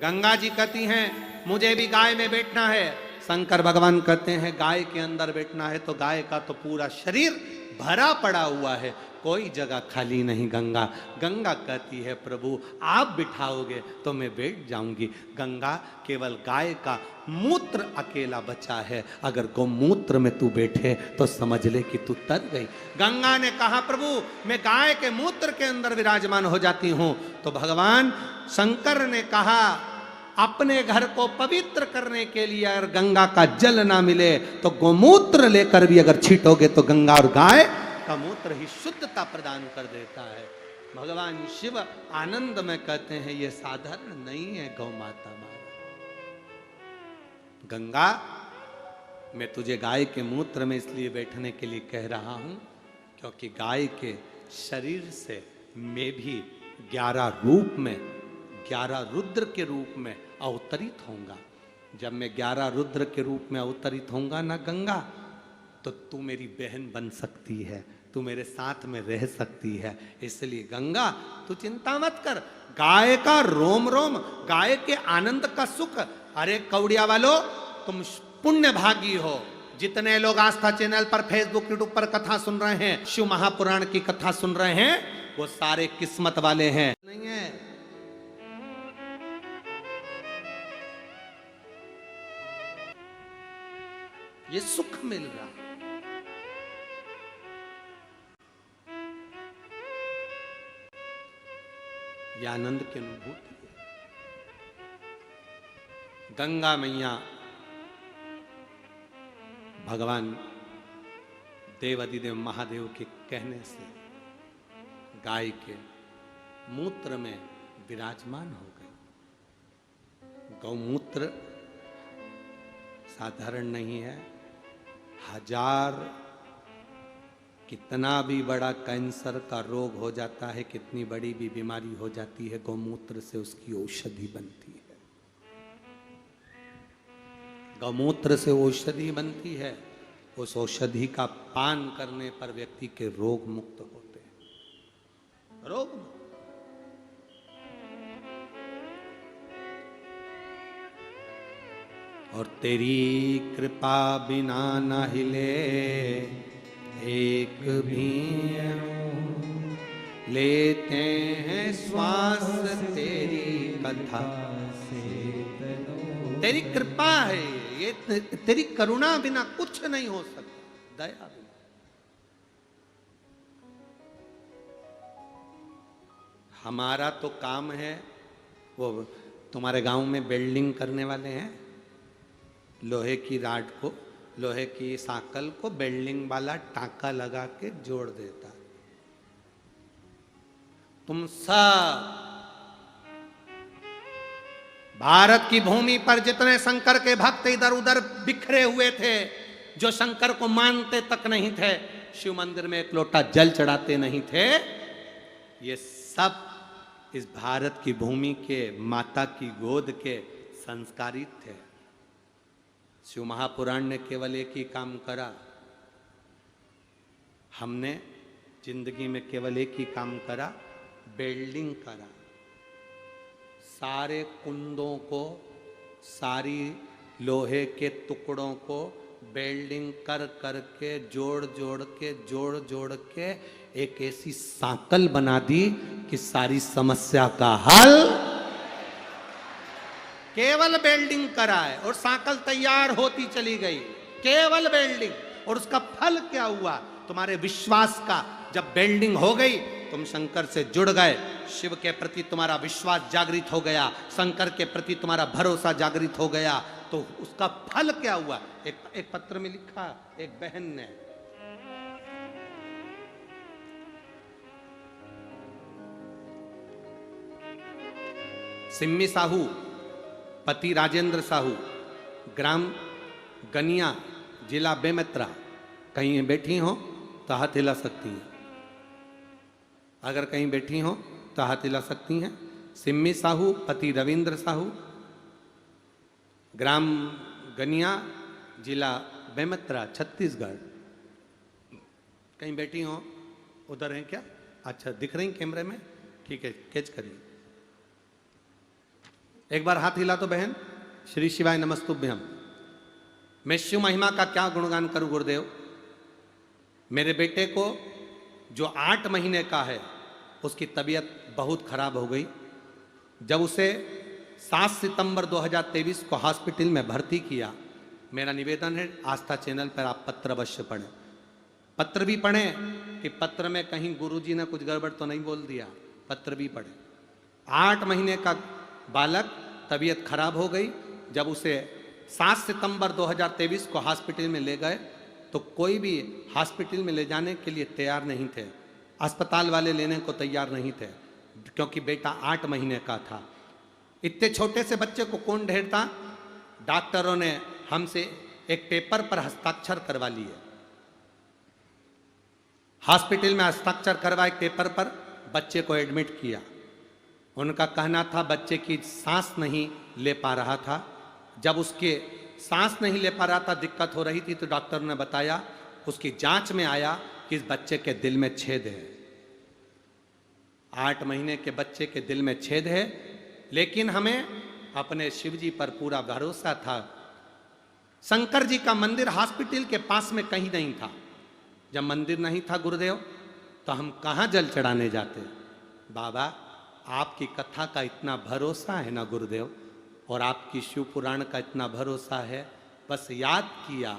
गंगा जी कहती हैं मुझे भी गाय में बैठना है। शंकर भगवान कहते हैं गाय के अंदर बैठना है तो गाय का तो पूरा शरीर भरा पड़ा हुआ है, कोई जगह खाली नहीं। गंगा कहती है प्रभु आप बिठाओगे तो मैं बैठ जाऊंगी। गंगा केवल गाय का मूत्र अकेला बचा है, अगर गौमूत्र में तू बैठे तो समझ ले कि तू तर गई। गंगा ने कहा प्रभु मैं गाय के मूत्र के अंदर विराजमान हो जाती हूं। तो भगवान शंकर ने कहा अपने घर को पवित्र करने के लिए अगर गंगा का जल ना मिले तो गोमूत्र लेकर भी अगर छीटोगे तो गंगा और गाय का मूत्र ही शुद्धता प्रदान कर देता है। भगवान शिव आनंद में कहते हैं ये साधारण नहीं है गौ माता मारा। गंगा मैं तुझे गाय के मूत्र में इसलिए बैठने के लिए कह रहा हूं क्योंकि गाय के शरीर से मैं भी 11 रूप में 11 रुद्र के रूप में अवतरित होऊंगा। जब मैं 11 रुद्र के रूप में अवतरित होऊंगा ना गंगा, तो तू मेरी बहन बन सकती है, तू मेरे साथ में रह सकती है। इसलिए गंगा तू चिंता मत कर, गाय का रोम रोम, गाय के आनंद का सुख। अरे कौड़िया वालों तुम पुण्य भागी हो। जितने लोग आस्था चैनल पर फेसबुक यूट्यूब पर कथा सुन रहे हैं, शिव महापुराण की कथा सुन रहे हैं, वो सारे किस्मत वाले हैं। नहीं है ये सुख मिल रहा, ये आनंद की अनुभूति है। गंगा मैया भगवान देवादिदेव महादेव के कहने से गाय के मूत्र में विराजमान हो गए। गौमूत्र साधारण नहीं है। 1000 कितना भी बड़ा कैंसर का रोग हो जाता है, कितनी बड़ी भी बीमारी हो जाती है, गौमूत्र से उसकी औषधि बनती है। गौमूत्र से औषधि बनती है, उस औषधि का पान करने पर व्यक्ति के रोग मुक्त होते हैं। रोग मुक्त। और तेरी कृपा बिना न हिले एक भी लेते हैं श्वास तेरी कथा से। तेरी कृपा है, ये तेरी करुणा बिना कुछ नहीं हो सकता, दया बिना। हमारा तो काम है, वो तुम्हारे गांव में बिल्डिंग करने वाले हैं, लोहे की राड को, लोहे की साकल को बिल्डिंग वाला टाका लगा के जोड़ देता। तुम सब भारत की भूमि पर जितने शंकर के भक्त इधर उधर बिखरे हुए थे, जो शंकर को मानते तक नहीं थे, शिव मंदिर में एक लोटा जल चढ़ाते नहीं थे, ये सब इस भारत की भूमि के माता की गोद के संस्कारित थे। शिव महापुराण ने केवल एक ही काम करा, हमने जिंदगी में केवल एक ही काम करा, बिल्डिंग करा। सारे कुंदों को, सारी लोहे के टुकड़ों को बेल्डिंग कर करके जोड़ जोड़ के एक ऐसी सांकल बना दी कि सारी समस्या का हल केवल बेल्डिंग करा है और सांकल तैयार होती चली गई, केवल बेल्डिंग। और उसका फल क्या हुआ? तुम्हारे विश्वास का जब बेल्डिंग हो गई, तुम शंकर से जुड़ गए, शिव के प्रति तुम्हारा विश्वास जागृत हो गया, शंकर के प्रति तुम्हारा भरोसा जागृत हो गया, तो उसका फल क्या हुआ? एक पत्र में लिखा एक बहन ने, सिम्मी साहू, पति राजेंद्र साहू, ग्राम गनिया, जिला बेमेतरा। कहीं बैठी हो तो हाथ हिला सकती हैं, अगर कहीं बैठी हो तो हाथ हिला सकती हैं। सिम्मी साहू, पति रविंद्र साहू, ग्राम गनिया, जिला बेमेतरा, छत्तीसगढ़। कहीं बैठी हो? उधर हैं क्या? अच्छा, दिख रही कैमरे में? ठीक है, कैच करिए। एक बार हाथ हिला तो बहन। श्री शिवाय नमस्तुभ्यम। मैं शिव महिमा का क्या गुणगान करूं गुरुदेव। मेरे बेटे को जो 8 महीने का है, उसकी तबीयत बहुत खराब हो गई। जब उसे 7 सितंबर 2023 को हॉस्पिटल में भर्ती किया, मेरा निवेदन है आस्था चैनल पर आप पत्र अवश्य पढ़ें। पत्र भी पढ़ें कि पत्र में कहीं गुरुजी ने कुछ गड़बड़ तो नहीं बोल दिया, पत्र भी पढ़ें। 8 महीने का बालक, तबीयत खराब हो गई। जब उसे 7 सितंबर 2023 को हॉस्पिटल में ले गए तो कोई भी हॉस्पिटल में ले जाने के लिए तैयार नहीं थे, अस्पताल वाले लेने को तैयार नहीं थे, क्योंकि बेटा 8 महीने का था। इतने छोटे से बच्चे को कौन ढेरता? डॉक्टरों ने हमसे एक पेपर पर हस्ताक्षर करवा लिए, हॉस्पिटल में हस्ताक्षर करवा एक पेपर पर बच्चे को एडमिट किया। उनका कहना था बच्चे की सांस नहीं ले पा रहा था। जब उसके सांस नहीं ले पा रहा था, दिक्कत हो रही थी, तो डॉक्टर ने बताया, उसकी जांच में आया कि इस बच्चे के दिल में छेद है। 8 महीने के बच्चे के दिल में छेद है, लेकिन हमें अपने शिव जी पर पूरा भरोसा था। शंकर जी का मंदिर हॉस्पिटल के पास में कहीं नहीं था। जब मंदिर नहीं था गुरुदेव, तो हम कहाँ जल चढ़ाने जाते? बाबा, आपकी कथा का इतना भरोसा है ना गुरुदेव, और आपकी शिव पुराण का इतना भरोसा है, बस याद किया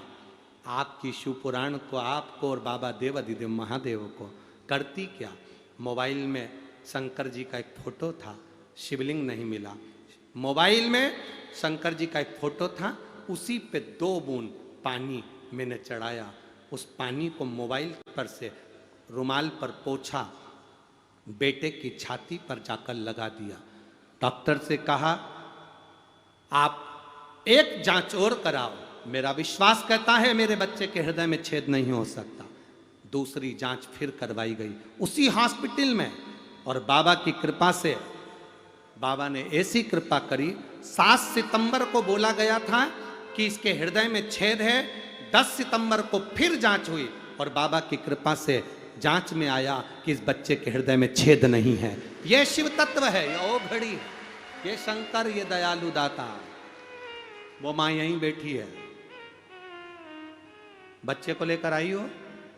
आपकी शिव पुराण को, आपको और बाबा देवाधिदेव महादेव को। करती क्या? मोबाइल में शंकर जी का एक फोटो था, शिवलिंग नहीं मिला। मोबाइल में शंकर जी का एक फोटो था, उसी पे 2 बूंद पानी मैंने चढ़ाया। उस पानी को मोबाइल पर से रुमाल पर पोंछा, बेटे की छाती पर जाकर लगा दिया। डॉक्टर से कहा, आप एक जांच और कराओ। मेरा विश्वास कहता है मेरे बच्चे के हृदय में छेद नहीं हो सकता। दूसरी जांच फिर करवाई गई उसी हॉस्पिटल में, और बाबा की कृपा से, बाबा ने ऐसी कृपा करी, 7 सितंबर को बोला गया था कि इसके हृदय में छेद है। 10 सितंबर को फिर जांच हुई और बाबा की कृपा से जांच में आया कि इस बच्चे के हृदय में छेद नहीं है। यह शिव तत्व है, ये ओ घड़ी है, ये शंकर, ये दयालु दाता। वो मां यहीं बैठी है, बच्चे को लेकर आई हो,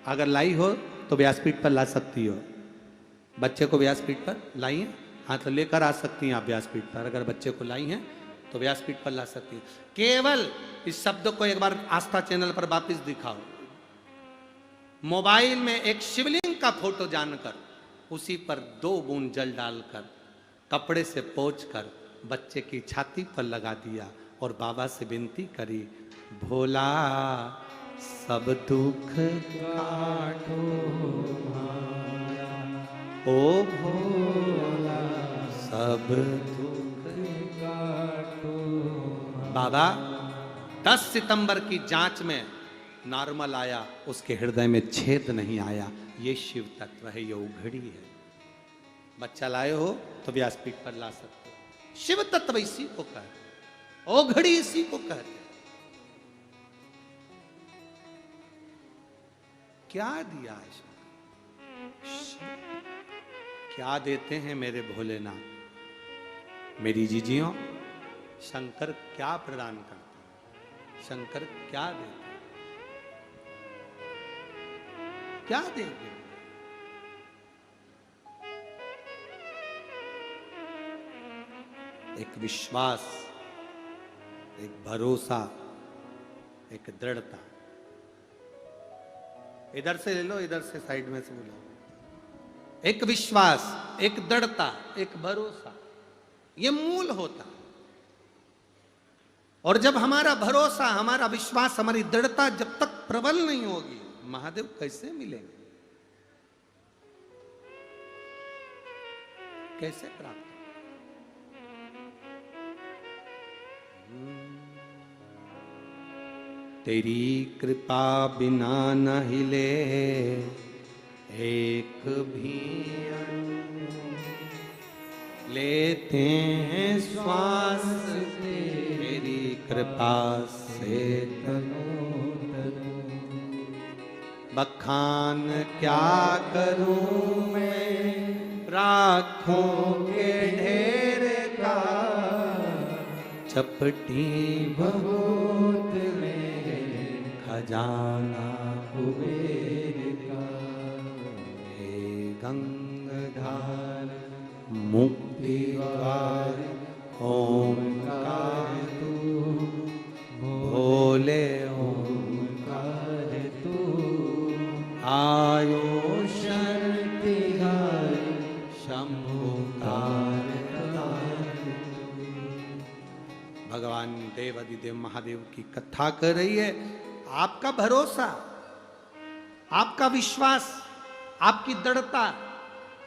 अगर लाई हो तो व्यासपीठ पर ला सकती हो। बच्चे को व्यासपीठ पर लाई है, हाँ तो लेकर आ सकती हैं आप व्यासपीठ पर। अगर बच्चे को लाई हैं तो व्यासपीठ पर ला सकती हैं। केवल इस शब्द को एक बार आस्था चैनल पर वापस दिखाओ। मोबाइल में एक शिवलिंग का फोटो जानकर उसी पर 2 बूंद जल डालकर कपड़े से पोंछकर बच्चे की छाती पर लगा दिया और बाबा से विनती करी, भोला सब दुख काटो माया, ओ भोला सब दुख काटो। बाबा 10 सितंबर की जांच में नॉर्मल आया, उसके हृदय में छेद नहीं आया। ये शिव तत्व है, ये उघड़ी है। बच्चा लाए हो तो व्यासपीठ पर ला सकते हो। शिव तत्व इसी को कहते, ओघड़ी इसी को कहते। क्या दिया है शिव? क्या देते हैं मेरे भोलेनाथ? मेरी जीजियों, शंकर क्या प्रदान करते हैं? शंकर क्या देते हैं? क्या देंगे? एक विश्वास, एक भरोसा, एक दृढ़ता। इधर से ले लो, इधर से साइड में से बोलो। एक विश्वास, एक दृढ़ता, एक भरोसा, ये मूल होता। और जब हमारा भरोसा, हमारा विश्वास, हमारी दृढ़ता जब तक प्रबल नहीं होगी, महादेव कैसे मिलेंगे? कैसे प्राप्त? तेरी कृपा बिना न हिले एक भी अणु, लेते हैं श्वास तेरी कृपा से तनो तनो। बखान क्या करूं मैं राखों के ढेर का, चपटी भभूत में खजाना कुबेर का। हे गंगाधार मुक्ति द्वार ओंकार तू, भोले ओंकार तू। आयो शक्ति शंभुकार भगवान देव अधिदेव महादेव की कथा कर रही है। आपका भरोसा, आपका विश्वास, आपकी दृढ़ता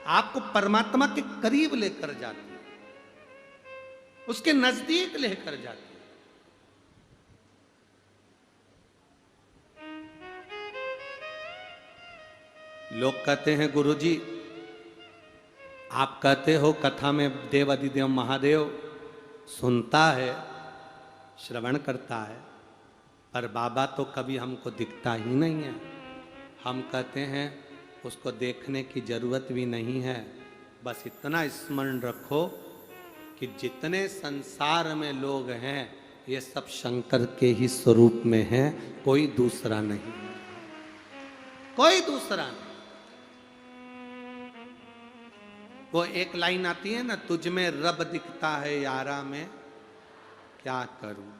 आपको परमात्मा के करीब लेकर जाती है, उसके नजदीक लेकर जाती है। लोग कहते हैं गुरुजी, आप कहते हो कथा में देव अधिदेव महादेव सुनता है, श्रवण करता है, पर बाबा तो कभी हमको दिखता ही नहीं है। हम कहते हैं उसको देखने की जरूरत भी नहीं है। बस इतना स्मरण रखो कि जितने संसार में लोग हैं ये सब शंकर के ही स्वरूप में हैं, कोई दूसरा नहीं, कोई दूसरा नहीं। वो एक लाइन आती है ना, तुझ में रब दिखता है यारा में क्या करूं,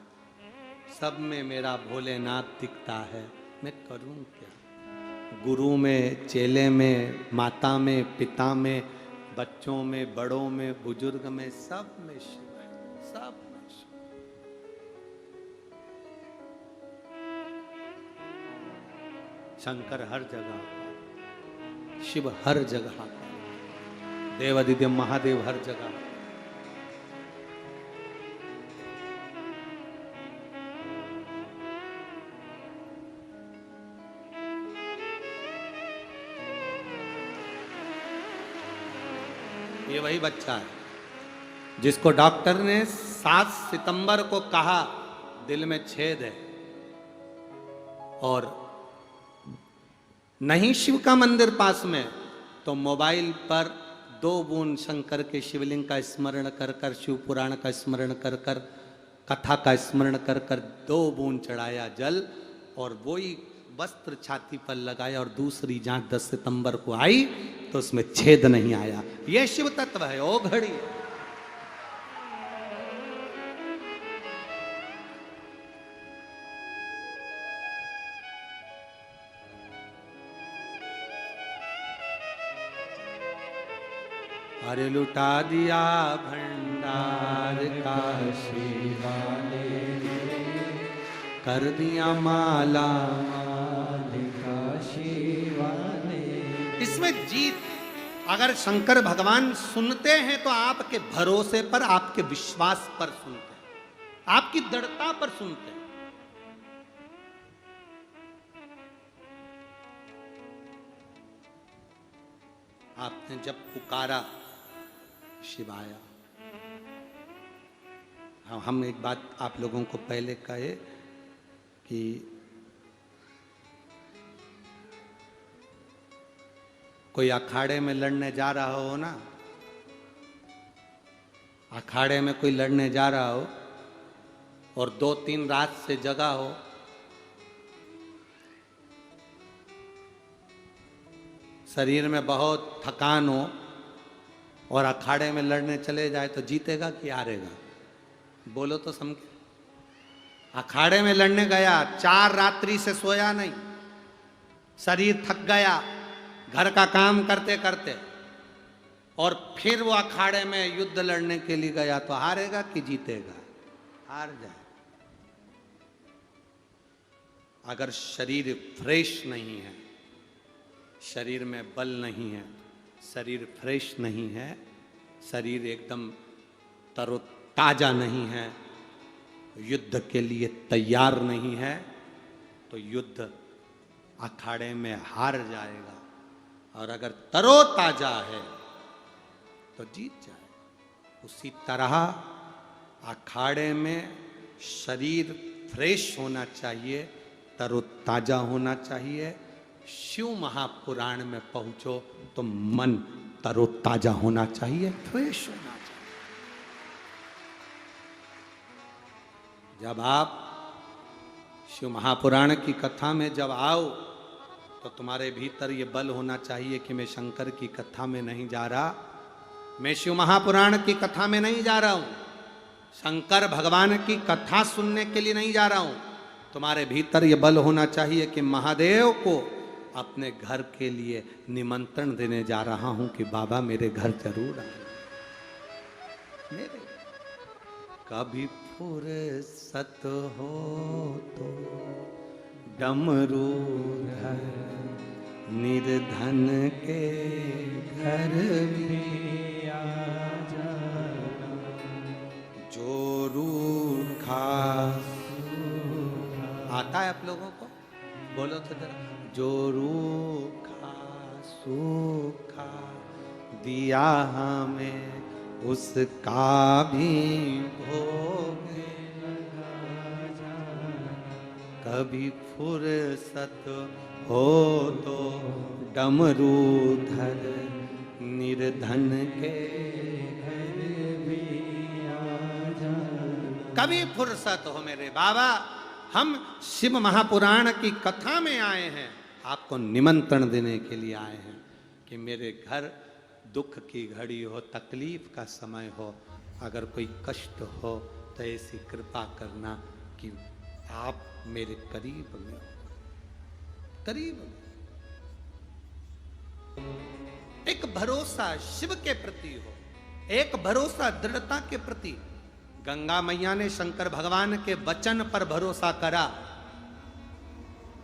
सब में मेरा भोलेनाथ दिखता है मैं करूं क्या। गुरु में, चेले में, माता में, पिता में, बच्चों में, बड़ों में, बुजुर्ग में, सब में शिव है, सब में शिव। शंकर हर जगह, शिव हर जगह, देव अधिदेव महादेव हर जगह। ये वही बच्चा है जिसको डॉक्टर ने 7 सितंबर को कहा दिल में छेद है, और नहीं शिव का मंदिर पास में, तो मोबाइल पर 2 बूंद शंकर के शिवलिंग का स्मरण कर कर, शिव पुराण का स्मरण कर कर, कथा का स्मरण कर कर 2 बूंद चढ़ाया जल, और वही वस्त्र छाती पर लगाया, और दूसरी जांच 10 सितंबर को आई तो उसमें छेद नहीं आया। यह शिव तत्व है, ओ घड़ी। अरे लुटा दिया भंडार का शिवा ने, कर दिया माला माल का शिवा ने। इसमें जीत अगर शंकर भगवान सुनते हैं तो आपके भरोसे पर, आपके विश्वास पर सुनते हैं, आपकी दृढ़ता पर सुनते हैं। आपने जब पुकारा शिवाय। हम एक बात आप लोगों को पहले कहे कि कोई अखाड़े में लड़ने जा रहा हो ना, अखाड़े में कोई लड़ने जा रहा हो और 2-3 रात से जगा हो, शरीर में बहुत थकान हो और अखाड़े में लड़ने चले जाए तो जीतेगा कि हारेगा? बोलो तो समझे। अखाड़े में लड़ने गया, 4 रात्रि से सोया नहीं, शरीर थक गया घर का काम करते करते, और फिर वो अखाड़े में युद्ध लड़ने के लिए गया तो हारेगा कि जीतेगा? हार जाए। अगर शरीर फ्रेश नहीं है, शरीर में बल नहीं है, शरीर फ्रेश नहीं है, शरीर एकदम तरोताजा नहीं है, युद्ध के लिए तैयार नहीं है, तो युद्ध अखाड़े में हार जाएगा। और अगर तरोताजा है तो जीत जाए। उसी तरह अखाड़े में शरीर फ्रेश होना चाहिए, तरोताजा होना चाहिए। शिव महापुराण में पहुंचो तो मन तरोताजा होना चाहिए, फ्रेश होना चाहिए। जब आप शिव महापुराण की कथा में जब आओ तो तुम्हारे भीतर ये बल होना चाहिए कि मैं शंकर की कथा में नहीं जा रहा, मैं शिव महापुराण की कथा में नहीं जा रहा हूं, शंकर भगवान की कथा सुनने के लिए नहीं जा रहा हूं। तुम्हारे भीतर ये बल होना चाहिए कि महादेव को अपने घर के लिए निमंत्रण देने जा रहा हूं कि बाबा मेरे घर जरूर आए। मेरे कभी फुर्सत हो तो डमरू धर निर्धन के घर भी आ जाना, जो रूखा आता है आप लोगों को? बोलो तो जरा। जो रूखा सूखा दिया हमें उसका भी भोग लगा जाना, कभी फुर्सत हो तो डमरू धर निर्धन के घर भी आ जाना। कभी फुर्सत हो मेरे बाबा, हम शिव महापुराण की कथा में आए हैं, आपको निमंत्रण देने के लिए आए हैं कि मेरे घर दुख की घड़ी हो, तकलीफ का समय हो, अगर कोई कष्ट हो तो ऐसी कृपा करना कि आप मेरे करीब में हो, करीब में। एक भरोसा शिव के प्रति हो, एक भरोसा दृढ़ता के प्रति। गंगा मैया ने शंकर भगवान के वचन पर भरोसा करा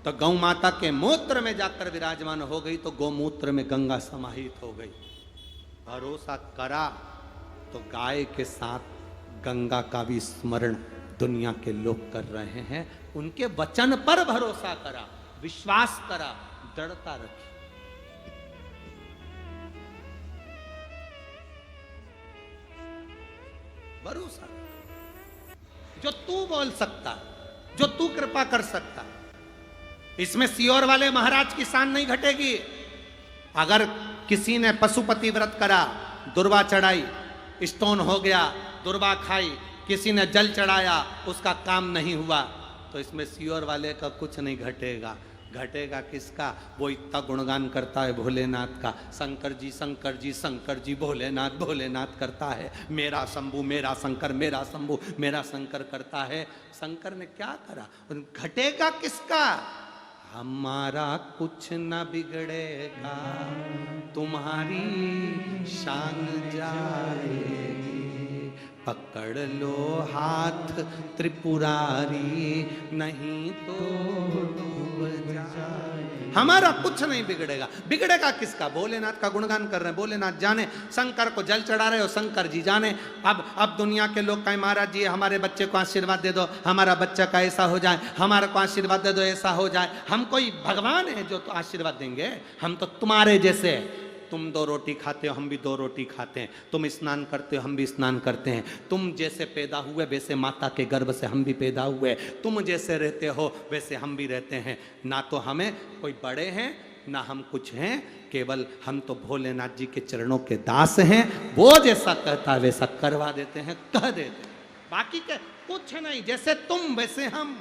तो गौ माता के मूत्र में जाकर विराजमान हो गई, तो गौमूत्र में गंगा समाहित हो गई। भरोसा करा तो गाय के साथ गंगा का भी स्मरण दुनिया के लोग कर रहे हैं। उनके वचन पर भरोसा करा, विश्वास करा, दृढ़ता रखी। भरोसा जो तू बोल सकता, जो तू कृपा कर सकता, इसमें सियोर वाले महाराज की शान नहीं घटेगी। अगर किसी ने पशुपति व्रत करा, दुर्वा चढ़ाई, स्टोन हो गया, दुर्वा खाई, किसी ने जल चढ़ाया, उसका काम नहीं हुआ, तो इसमें सियोर वाले का कुछ नहीं घटेगा। घटेगा किसका? वो इतना गुणगान करता है भोलेनाथ का, शंकर जी शंकर जी शंकर जी, भोलेनाथ भोलेनाथ करता है, मेरा शंभू मेरा शंकर मेरा शंभू मेरा शंकर करता है। शंकर ने क्या करा? घटेगा किसका? हमारा कुछ न बिगड़ेगा, तुम्हारी शान जाएगी, पकड़ लो हाथ त्रिपुरारी, नहीं तो डूब जाए। हमारा कुछ नहीं बिगड़ेगा। बिगड़ेगा किसका? भोलेनाथ का गुणगान कर रहे हैं, भोलेनाथ जाने, शंकर को जल चढ़ा रहे हो, शंकर जी जाने। अब दुनिया के लोग कहें महाराज जी हमारे बच्चे को आशीर्वाद दे दो, हमारा बच्चा का ऐसा हो जाए, हमारे को आशीर्वाद दे दो ऐसा हो जाए। हम कोई भगवान है जो तो आशीर्वाद देंगे? हम तो तुम्हारे जैसे, तुम 2 रोटी खाते हो, हम भी 2 रोटी खाते हैं। तुम स्नान करते हो, हम भी स्नान करते हैं। तुम जैसे पैदा हुए वैसे माता के गर्भ से हम भी पैदा हुए। तुम जैसे रहते हो वैसे हम भी रहते हैं। ना तो हमें कोई बड़े हैं ना हम कुछ हैं, केवल हम तो भोलेनाथ जी के चरणों के दास हैं। वो जैसा कहता है वैसा करवा देते हैं, कह देते हैं। बाकी के कुछ नहीं, जैसे तुम वैसे हम।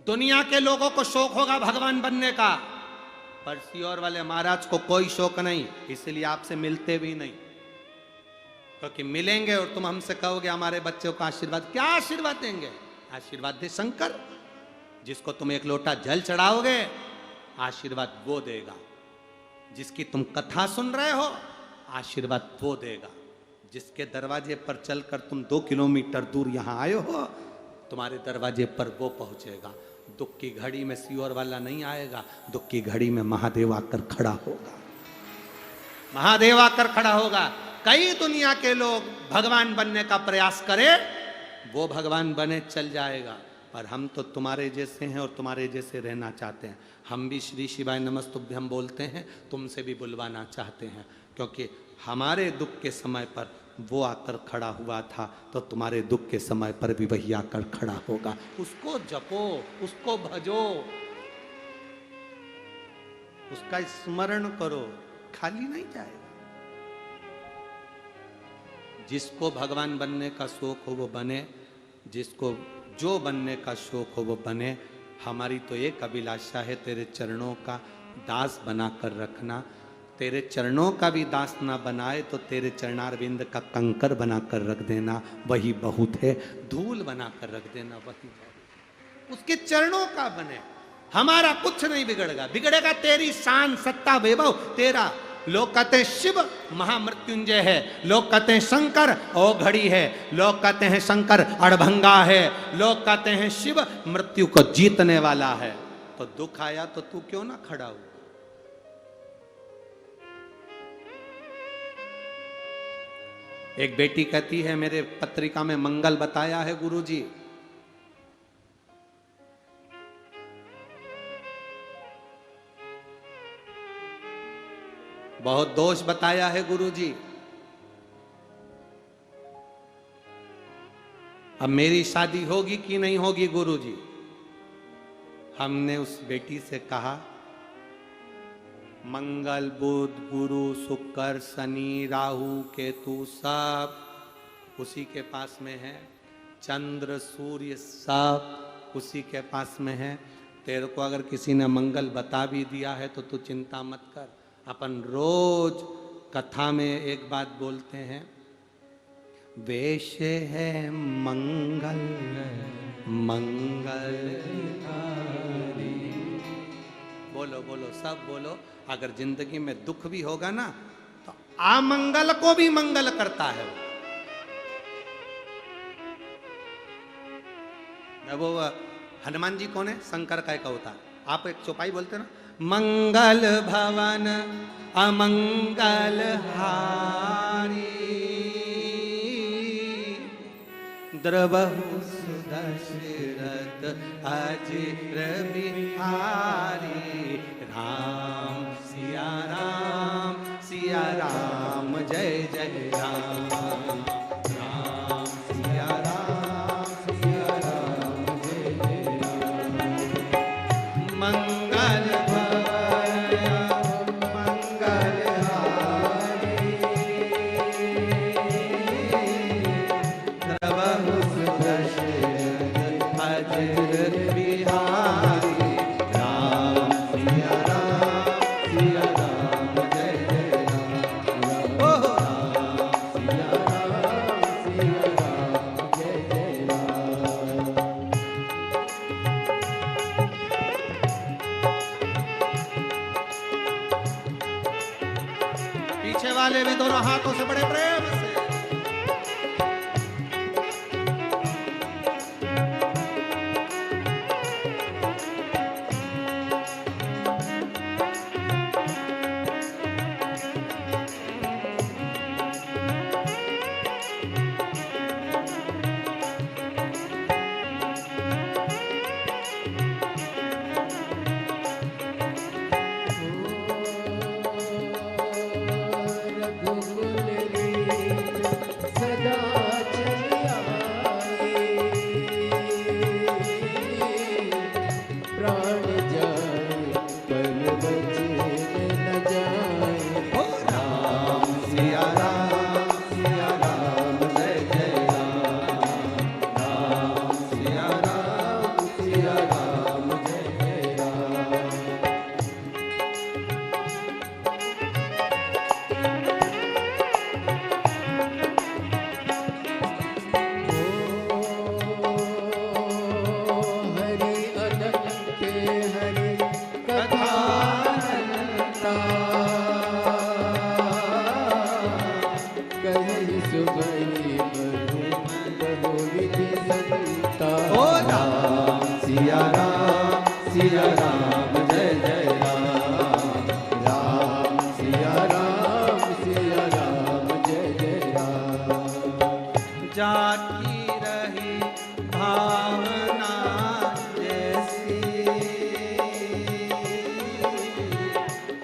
दुनिया के लोगों को शौक होगा भगवान बनने का, पर सियोर वाले महाराज को कोई शौक नहीं, इसलिए आपसे मिलते भी नहीं। क्योंकि मिलेंगे और तुम हमसे कहोगे हमारे बच्चों का आशीर्वाद, क्या आशीर्वाद देंगे? आशीर्वाद दे शंकर। जिसको तुम एक लोटा जल चढ़ाओगे आशीर्वाद वो देगा। जिसकी तुम कथा सुन रहे हो आशीर्वाद वो देगा। जिसके दरवाजे पर चलकर तुम 2 किलोमीटर दूर यहां आए हो, तुम्हारे दरवाजे पर वो पहुंचेगा। दुख की घड़ी में सियोर वाला नहीं आएगा, दुख की घड़ी में महादेव आकर खड़ा होगा। महादेव आकर खड़ा होगा। कई दुनिया के लोग भगवान बनने का प्रयास करें, वो भगवान बने चल जाएगा। पर हम तो तुम्हारे जैसे हैं और तुम्हारे जैसे रहना चाहते हैं। हम भी श्री शिवाय नमस्तुभ्यम बोलते हैं, तुमसे भी बुलवाना चाहते हैं। क्योंकि हमारे दुख के समय पर वो आकर खड़ा हुआ था, तो तुम्हारे दुख के समय पर भी वही आकर खड़ा होगा। उसको जपो, उसको भजो, उसका स्मरण करो, खाली नहीं जाएगा। जिसको भगवान बनने का शौक हो वो बने, जिसको जो बनने का शौक हो वो बने। हमारी तो एक अभिलाषा है, तेरे चरणों का दास बनाकर रखना। तेरे चरणों का भी दास ना बनाए तो तेरे चरणारविंद का कंकर बनाकर रख देना, वही बहुत है। धूल बनाकर रख देना, वही बहुत। उसके चरणों का बने, हमारा कुछ नहीं बिगड़ेगा। बिगड़ेगा तेरी शान सत्ता वैभव तेरा। लोग कहते हैं शिव महामृत्युंजय है, लोग कहते हैं शंकर औघड़ी है, लोग कहते हैं शंकर अड़भंगा है, लोग कहते हैं शिव मृत्यु को जीतने वाला है। तो दुख आया तो तू क्यों ना खड़ा हो? एक बेटी कहती है मेरे पत्रिका में मंगल बताया है गुरुजी, बहुत दोष बताया है गुरुजी। अब मेरी शादी होगी कि नहीं होगी गुरुजी? हमने उस बेटी से कहा मंगल बुध गुरु शुक्र शनि राहु केतु सब उसी के पास में है, चंद्र सूर्य सब उसी के पास में है। तेरे को अगर किसी ने मंगल बता भी दिया है तो तू चिंता मत कर। अपन रोज कथा में एक बात बोलते हैं, वेश है मंगल मंगल। बोलो बोलो सब बोलो। अगर जिंदगी में दुख भी होगा ना तो अमंगल को भी मंगल करता है वो। हनुमान जी कौन है? शंकर का एक अवतार। आप एक चौपाई बोलते ना, मंगल भवन अमंगल हारी द्रवहु सुदशरथ अजिर बिहारी। राम सिया राम जय जय राम। राम सिया राम जय जय राम। मंगल वाले भी दोनों हाथों से बड़े प्रेम से।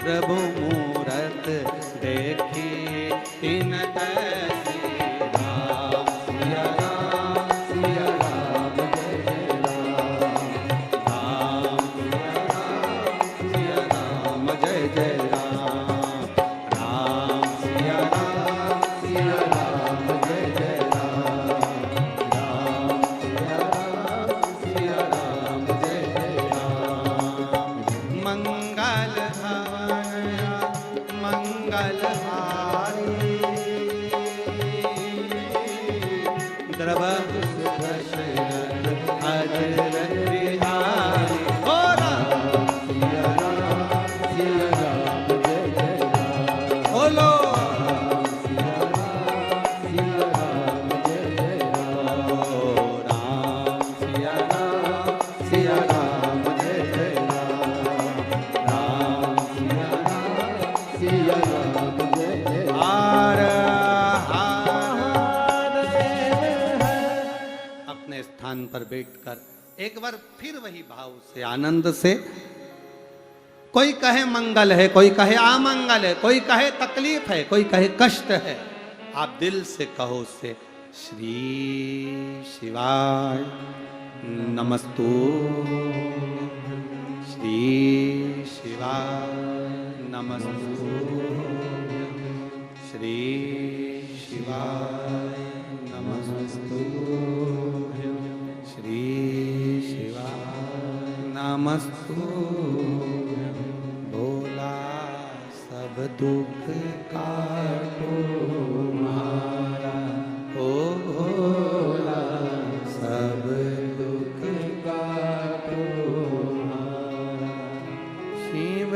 प्रभु मूरत देखी तीन तैसी राम सिया राम सिया राम जय जय राम सिया राम जय जय राम राम सिया राम जय जय राम सिया राम जय जय राम मंगल मंगलहारी द्रव अजर बिहारी हो राम सिया राम जय जय राम बोलो सिया राम जय जय राम सिया राम जय जय राम सिया राम जय जय हार हार अपने स्थान पर बैठकर एक बार फिर वही भाव से आनंद से, कोई कहे मंगल है, कोई कहे अमंगल है, कोई कहे तकलीफ है, कोई कहे कष्ट है, आप दिल से कहो से श्री शिवाय नमस्तु श्री शिवाय नमस्तु श्री शिवाय नमस्तु श्री शिवाय नमस्तु भोला सब दुख काटो मारा ओ भोला सब दुख काटो मारा शिव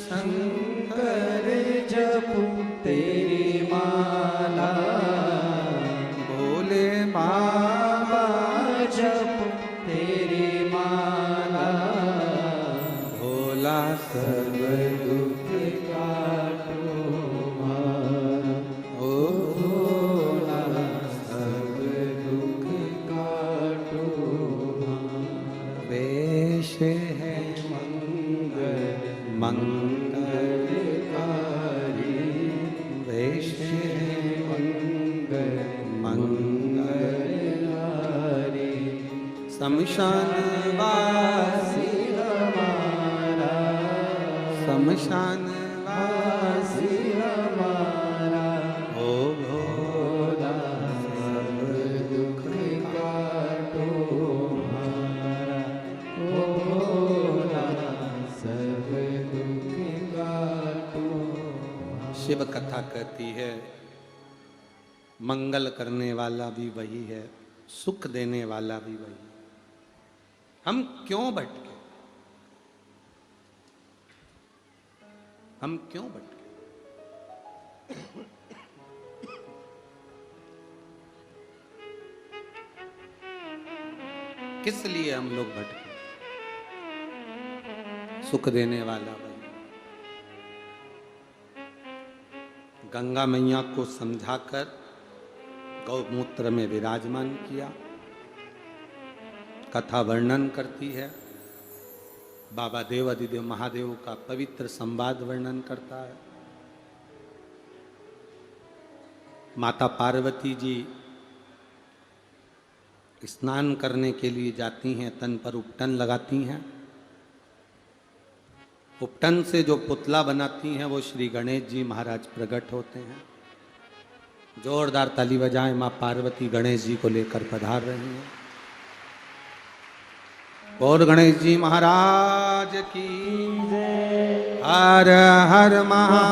शंकर जपू तेरी माला भोले बाबा जपू तेरी माला भोला सब दुख काटो मारा ओ भोला सब दुख काटो मारा वेश है मंगल मंगलकारी वेश है मंगल मंगलकारी शमशान वासी हमारा शमशान वासी हमारा ओ भोला सब दुख काटो हमारा ओ भोला सब दुख काटो। शिव कथा कहती है मंगल करने वाला भी वही है, सुख देने वाला भी वही है। हम क्यों भटके, हम क्यों भटके? किस लिए हम लोग भटके? सुख देने वाला वही। गंगा मैया को समझाकर गौमूत्र में विराजमान किया, कथा वर्णन करती है। बाबा देव अधिदेव महादेव का पवित्र संवाद वर्णन करता है। माता पार्वती जी स्नान करने के लिए जाती हैं, तन पर उपटन लगाती हैं। उपटन से जो पुतला बनाती हैं वो श्री गणेश जी महाराज प्रकट होते हैं। जोरदार ताली बजाएं, मां पार्वती गणेश जी को लेकर पधार रही हैं। और गणेश जी महाराज की जय। हर हर महा